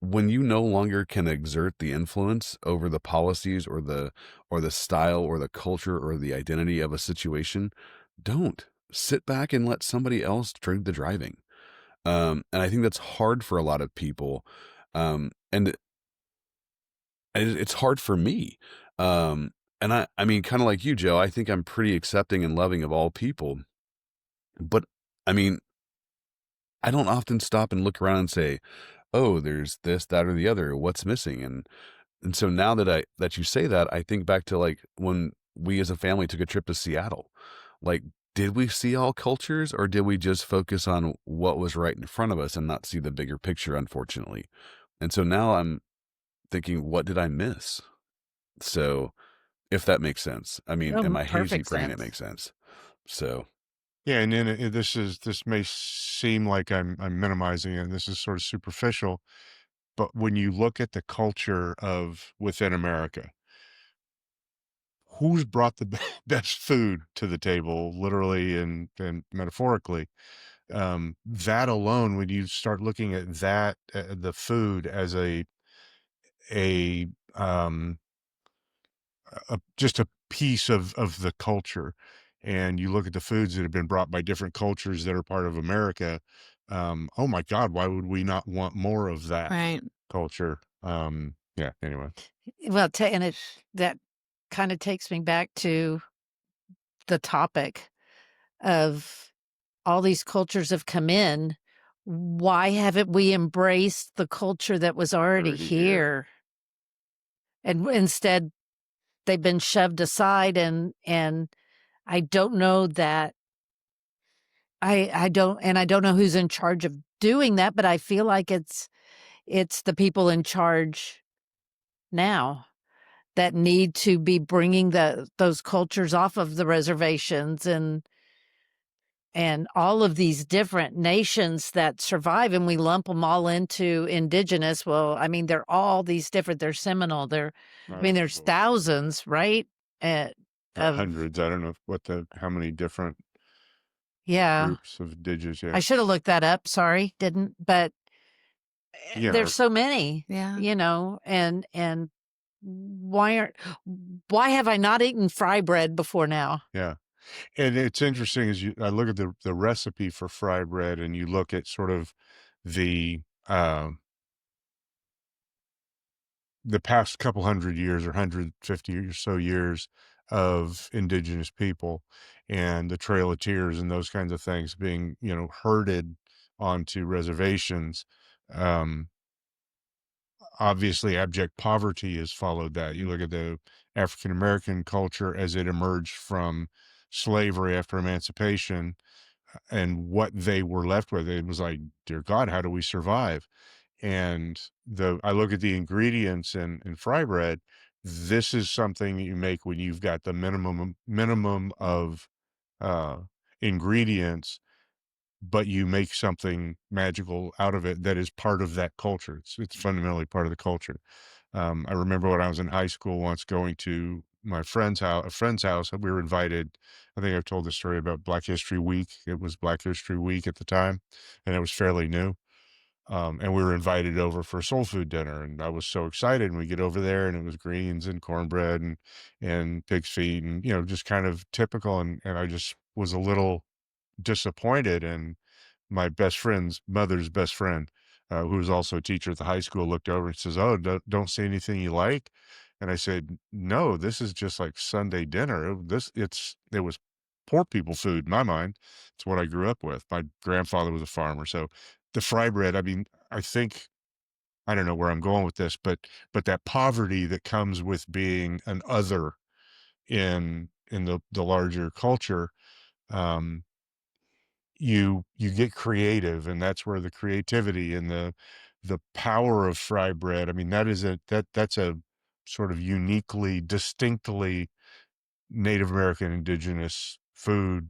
Speaker 3: when you no longer can exert the influence over the policies or the style or the culture or the identity of a situation, don't sit back and let somebody else do the driving. And I think that's hard for a lot of people. And it's hard for me. And I mean, kind of like you, Joe, I think I'm pretty accepting and loving of all people. But I mean, I don't often stop and look around and say, oh, there's this, that, or the other. What's missing? And so now that you say that, I think back to like when we as a family took a trip to Seattle. Like did we see all cultures, or did we just focus on what was right in front of us and not see the bigger picture, unfortunately? And so now I'm thinking, what did I miss? So if that makes sense. I mean, in my hazy
Speaker 1: Perfect
Speaker 3: brain, it
Speaker 1: sense.
Speaker 3: makes sense. So
Speaker 2: Yeah, and then this may seem like I'm minimizing it, and this is sort of superficial, but when you look at the culture of within America, who's brought the best food to the table, literally and metaphorically? That alone, when you start looking at that, the food as a um just a piece of the culture, and you look at the foods that have been brought by different cultures that are part of America, oh my God, why would we not want more of that
Speaker 4: Right.
Speaker 2: culture? Yeah, anyway.
Speaker 1: Well, that kind of takes me back to the topic of all these cultures have come in. Why haven't we embraced the culture that was already
Speaker 2: Already here.
Speaker 1: here? And instead, they've been shoved aside, and I don't know that I don't know who's in charge of doing that, but I feel like it's the people in charge now that need to be bringing those cultures off of the reservations and all of these different nations that survive, and we lump them all into indigenous. Well, I mean, they're all these different. They're Seminole. I mean, there's thousands, right? Uh, of
Speaker 2: Hundreds. I don't know how many different
Speaker 1: yeah.
Speaker 2: groups of indigenous. Yeah,
Speaker 1: I should have looked that up. Sorry, didn't. But
Speaker 2: yeah,
Speaker 1: there's so many,
Speaker 4: Yeah.
Speaker 1: and why have I not eaten fry bread before now?
Speaker 2: yeah. And it's interesting as I look at the recipe for fry bread, and you look at sort of the um the past couple 100 years or 150 or so years of indigenous people and the Trail of Tears and those kinds of things being, herded onto reservations. Um, Obviously, abject poverty has followed that. You look at the African American culture as it emerged from slavery after emancipation and what they were left with. It was like, dear God, how do we survive? And I look at the ingredients in fry bread. This is something you make when you've got the minimum of uh, ingredients, but you make something magical out of it that is part of that culture. It's fundamentally part of the culture. I remember when I was in high school once going to my a friend's house. We were invited. I think I've told the story about Black History Week. It was Black History Week at the time, and it was fairly new. And we were invited over for soul food dinner, and I was so excited. And we get over there, and it was greens and cornbread and pig's feet, and just kind of typical. And I just was a little disappointed. And my best friend's mother's best friend, who was also a teacher at the high school, looked over and says, "Oh, don't say anything you like." And I said, "No, this is just like Sunday dinner. It was poor people food in my mind. It's what I grew up with. My grandfather was a farmer, so the fry bread. I mean, I don't know where I'm going with this, but that poverty that comes with being an other in the larger culture, um, you get creative, and that's where the creativity and the power of fry bread. I mean, that's a sort of uniquely, distinctly Native American indigenous food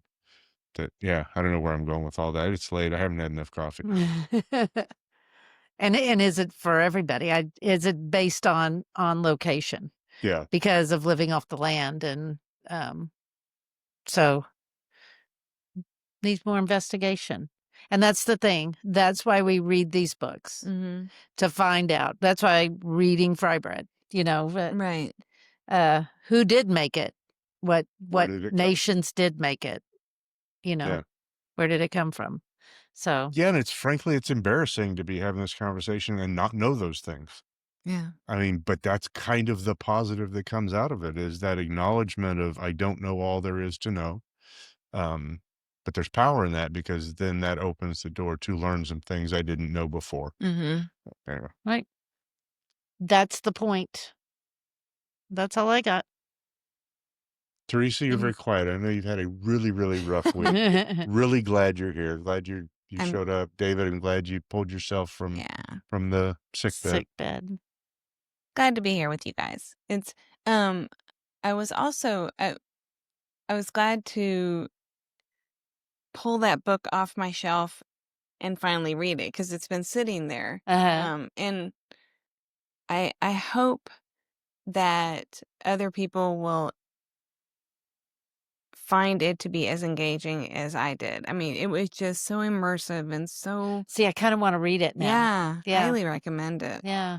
Speaker 2: that, yeah, I don't know where I'm going with all that. It's late. I haven't had enough coffee.
Speaker 1: And is it for everybody? Is it based on location
Speaker 2: Yeah.
Speaker 1: because of living off the land, and um, so needs more investigation. And that's the thing. That's why we read these books
Speaker 4: Mm-hmm.
Speaker 1: to find out. That's why reading fry bread.
Speaker 4: Right.
Speaker 1: Who did make it?
Speaker 2: Where
Speaker 1: What
Speaker 2: did it come?
Speaker 1: nations did make it?
Speaker 2: Yeah.
Speaker 1: Where did it come from? So
Speaker 2: Yeah, and it's embarrassing to be having this conversation and not know those things.
Speaker 4: Yeah.
Speaker 2: I mean, but that's kind of the positive that comes out of it, is that acknowledgement of, I don't know all there is to know. Um, but there's power in that, because then that opens the door to learn some things I didn't know before.
Speaker 4: Mm-hmm.
Speaker 2: Anyway.
Speaker 1: right. That's the point. That's all I got.
Speaker 2: Teresa, you're very quiet. I know you've had a really, really rough week. Really glad you're here. Glad you
Speaker 4: I'm-
Speaker 2: showed up. David, I'm glad you pulled yourself from the sick bed.
Speaker 1: Sick bed.
Speaker 4: Glad to be here with you guys. It's I was also I was glad to pull that book off my shelf and finally read it because it's been sitting there. And I hope that other people will find it to be as engaging as I did. I mean, it was just so immersive and so
Speaker 1: See, I kind of want to read it now.
Speaker 4: yeah, highly recommend it.
Speaker 1: Yeah.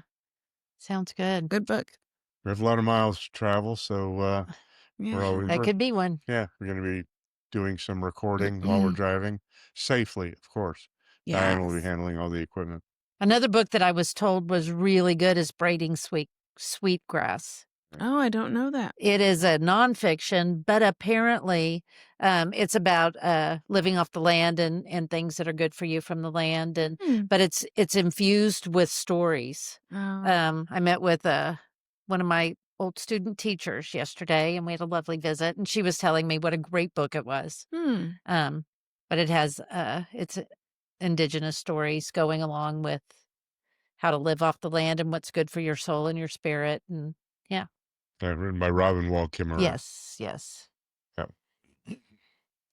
Speaker 1: Sounds good.
Speaker 4: Good book.
Speaker 2: We have a lot of miles to travel, so
Speaker 1: That could be one.
Speaker 2: we're going to be doing some recording while we're driving safely, of course. Diane will be handling all the equipment.
Speaker 1: Another book that I was told was really good is Braiding Sweetgrass.
Speaker 4: Oh, I don't know that.
Speaker 1: It is a nonfiction, but apparently it's about living off the land and things that are good for you from the land. But it's infused with stories.
Speaker 4: Oh.
Speaker 1: I met with one of my old student teachers yesterday, and we had a lovely visit. And she was telling me what a great book it was. But it has it's indigenous stories going along with how to live off the land and what's good for your soul and your spirit, and yeah.
Speaker 2: Written by Robin Wall Kimmerer.
Speaker 1: Yes.
Speaker 2: Yep.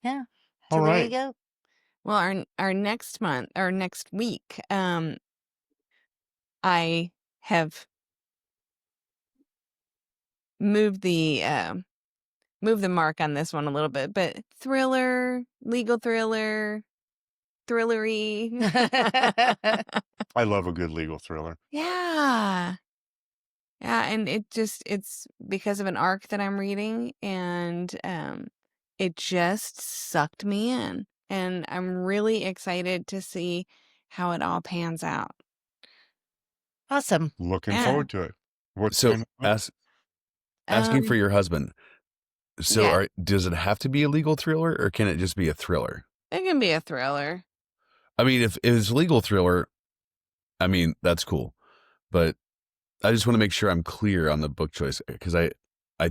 Speaker 1: Yeah.
Speaker 2: All
Speaker 1: So there you
Speaker 2: right.
Speaker 1: go.
Speaker 4: Well, our next week, I have moved the mark on this one a little bit, but thriller, legal thriller, thrillery.
Speaker 2: I love a good legal thriller.
Speaker 4: Yeah. Yeah, and it's because of an arc that I'm reading, and it just sucked me in. And I'm really excited to see how it all pans out.
Speaker 1: Awesome.
Speaker 2: Looking forward to it.
Speaker 3: So asking for your husband. So
Speaker 4: yeah.
Speaker 3: does it have to be a legal thriller or can it just be a thriller?
Speaker 4: It can be a thriller.
Speaker 3: I mean, if it's legal thriller, I mean, that's cool. But I just want to make sure I'm clear on the book choice because I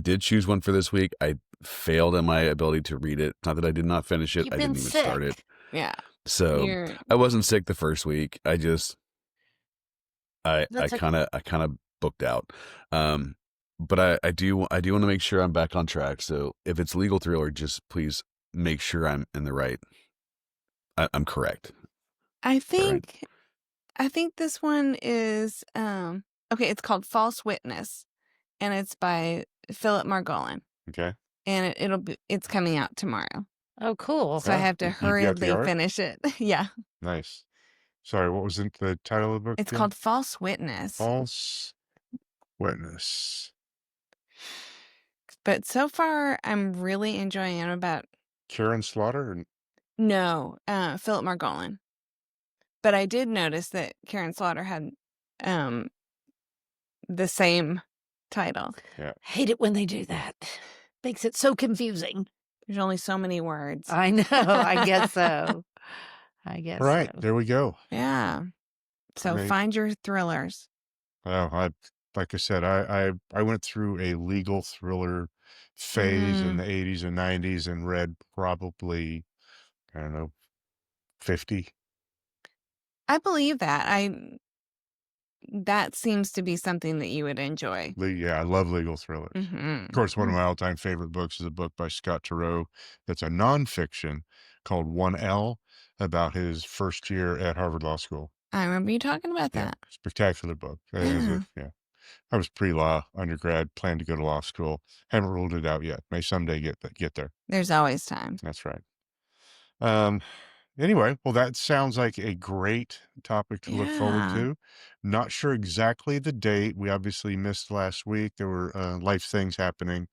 Speaker 3: did choose one for this week. I failed in my ability to read it. Not that I did not finish it.
Speaker 1: You've
Speaker 3: I
Speaker 1: been
Speaker 3: didn't even start it.
Speaker 1: sick.
Speaker 4: Yeah.
Speaker 3: So I wasn't sick the first week. I just I kind of booked out. But I do want to make sure I'm back on track. So if it's legal thriller, just please make sure I'm in the right. I'm correct.
Speaker 4: I think this one is okay, it's called False Witness, and it's by Philip Margolin.
Speaker 2: Okay.
Speaker 4: And it's coming out tomorrow.
Speaker 1: Oh, cool.
Speaker 4: So I have to hurriedly finish it. Yeah.
Speaker 2: Nice. Sorry, what was the title of the book?
Speaker 4: It's called False Witness.
Speaker 2: False Witness.
Speaker 4: But so far, I'm really enjoying it. About
Speaker 2: Karen Slaughter?
Speaker 4: No, Philip Margolin. But I did notice that Karen Slaughter had the same title.
Speaker 2: Yeah.
Speaker 1: Hate it when they do that. Makes it so confusing.
Speaker 4: There's only so many words.
Speaker 1: I know. I guess so.
Speaker 2: All right, there we go.
Speaker 4: Yeah. So find your thrillers.
Speaker 2: Well, like I said, I went through a legal thriller phase in the 80s and 90s and read probably, I don't know, 50.
Speaker 4: I believe that. That seems to be something that you would enjoy.
Speaker 2: Yeah, I love legal thrillers. Of course, one of my all-time favorite books is a book by Scott Turow that's a nonfiction called 1L about his first year at Harvard Law School.
Speaker 4: I remember you talking about that.
Speaker 2: Spectacular book. I was pre-law undergrad, planned to go to law school. Haven't ruled it out yet. May someday get there.
Speaker 4: There's always time.
Speaker 2: That's right. Anyway, well, that sounds like a great topic to look forward to. Not sure exactly the date. We obviously missed last week. There were life things happening.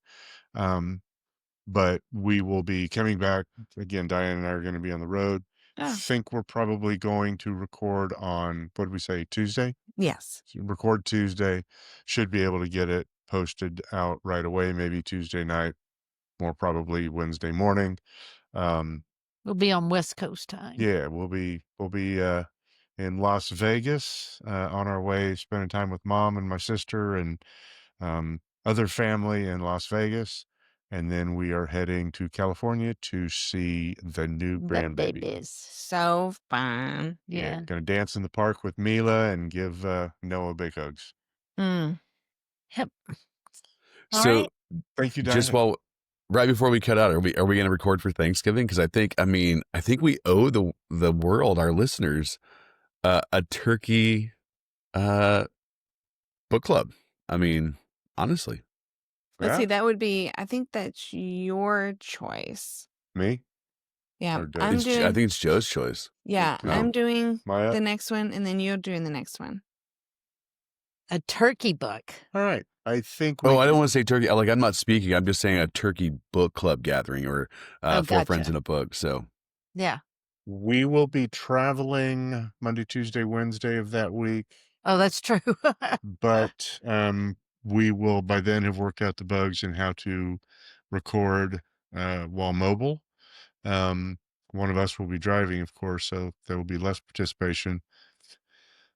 Speaker 2: But we will be coming back. Again, Diane and I are going to be on the road. I think we're probably going to record on, what did we say, Tuesday?
Speaker 4: Yes.
Speaker 2: So record Tuesday. Should be able to get it posted out right away, maybe Tuesday night, more probably Wednesday morning.
Speaker 1: We'll be on West Coast time.
Speaker 2: Yeah, we'll be in Las Vegas on our way, spending time with mom and my sister and other family in Las Vegas. And then we are heading to California to see the new
Speaker 1: The
Speaker 2: grandbaby.
Speaker 1: babies.
Speaker 4: So fun.
Speaker 1: Yeah.
Speaker 2: Gonna dance in the park with Mila and give Noah big hugs.
Speaker 4: Mm.
Speaker 1: Yep. All
Speaker 3: So
Speaker 1: right.
Speaker 2: Thank you,
Speaker 3: just
Speaker 2: Diane.
Speaker 3: right before we cut out, are we going to record for Thanksgiving? Because I think we owe the world, our listeners, a turkey book club. I mean, honestly,
Speaker 4: Let's
Speaker 2: Yeah?
Speaker 4: see. That would be. I think that's your choice.
Speaker 2: Me?
Speaker 4: Yeah,
Speaker 2: Or Doug?
Speaker 4: I'm
Speaker 3: I
Speaker 4: doing.
Speaker 3: think it's Joe's choice.
Speaker 4: Yeah,
Speaker 2: No.
Speaker 4: I'm doing
Speaker 2: Maya?
Speaker 4: the next one, and then you're doing the next one.
Speaker 1: A turkey book.
Speaker 2: All right. I think we
Speaker 3: Oh, I don't want to say turkey. Like, I'm not speaking. I'm just saying a turkey book club gathering or
Speaker 1: Oh,
Speaker 3: four
Speaker 1: gotcha.
Speaker 3: friends in a book. So
Speaker 1: Yeah.
Speaker 2: we will be traveling Monday, Tuesday, Wednesday of that week.
Speaker 1: Oh, that's true.
Speaker 2: But we will by then have worked out the bugs and how to record while mobile. One of us will be driving, of course, so there will be less participation.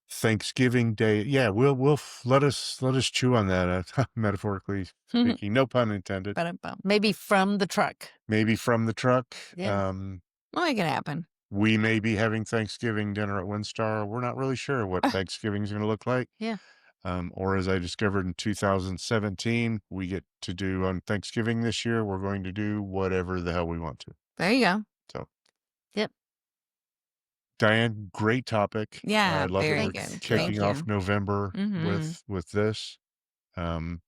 Speaker 2: Thanksgiving Day, yeah, let us chew on that, metaphorically speaking, no pun intended.
Speaker 4: Ba-dum-bum.
Speaker 1: Maybe from the truck.
Speaker 2: Maybe from the truck.
Speaker 1: Yeah.
Speaker 4: We'll make it happen.
Speaker 2: We may be having Thanksgiving dinner at Windstar. We're not really sure what Thanksgiving is going to look like.
Speaker 1: Yeah.
Speaker 2: Or as I discovered in 2017, we get to do on Thanksgiving this year, we're going to do whatever the hell we want to.
Speaker 4: There you go.
Speaker 2: So,
Speaker 1: Yep.
Speaker 2: Diane, great topic.
Speaker 4: Yeah,
Speaker 2: I love
Speaker 4: very
Speaker 2: that we're
Speaker 4: good. Thank
Speaker 2: kicking off
Speaker 4: you.
Speaker 2: November
Speaker 4: Mhm.
Speaker 2: with this.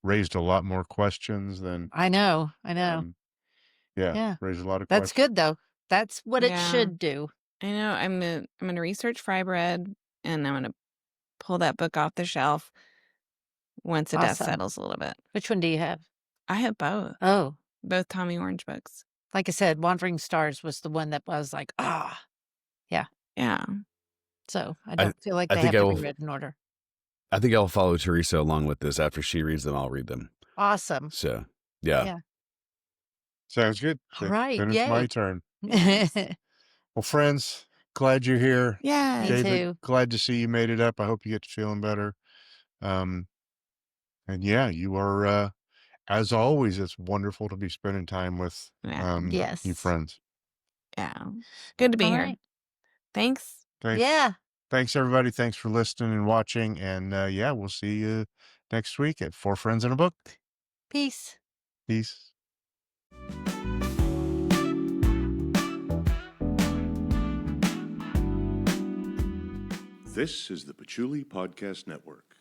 Speaker 2: Raised a lot more questions than
Speaker 1: I know.
Speaker 2: yeah,
Speaker 1: Yeah.
Speaker 2: raised a lot of
Speaker 1: That's
Speaker 2: questions.
Speaker 1: good though. That's what it
Speaker 4: Yeah.
Speaker 1: should do.
Speaker 4: I know. I'm gonna research fry bread, and I'm gonna pull that book off the shelf once the dust
Speaker 1: Awesome.
Speaker 4: settles a little bit.
Speaker 1: Which one do you have?
Speaker 4: I have both
Speaker 1: Oh,
Speaker 4: Tommy Orange books.
Speaker 1: like I said, Wandering Stars was the one that was like,
Speaker 4: Yeah.
Speaker 1: so I don't feel like
Speaker 3: I
Speaker 1: they
Speaker 3: think
Speaker 1: have
Speaker 3: I
Speaker 1: to be
Speaker 3: will.
Speaker 1: read in order.
Speaker 3: I think I'll follow Teresa along with this. After she reads them, I'll read them.
Speaker 1: Awesome.
Speaker 3: So yeah.
Speaker 1: Yeah.
Speaker 2: Sounds good.
Speaker 1: All right.
Speaker 2: Then it's my
Speaker 1: Yay.
Speaker 2: turn.
Speaker 4: Yes.
Speaker 2: Well, friends, glad you're here.
Speaker 4: Yeah.
Speaker 1: Me
Speaker 2: David,
Speaker 1: too.
Speaker 2: glad to see you made it up. I hope you get to feeling better. And yeah, you are, as always, it's wonderful to be spending time with
Speaker 4: Yeah.
Speaker 2: you
Speaker 1: Yes.
Speaker 2: friends.
Speaker 4: Yeah. Good to be
Speaker 1: All
Speaker 4: here.
Speaker 1: right.
Speaker 4: Thanks.
Speaker 2: Thanks.
Speaker 1: Yeah.
Speaker 2: Thanks, everybody. Thanks for listening and watching. And yeah, we'll see you next week at Four Friends in a Book.
Speaker 1: Peace.
Speaker 2: Peace.
Speaker 5: This is the Patchouli Podcast Network.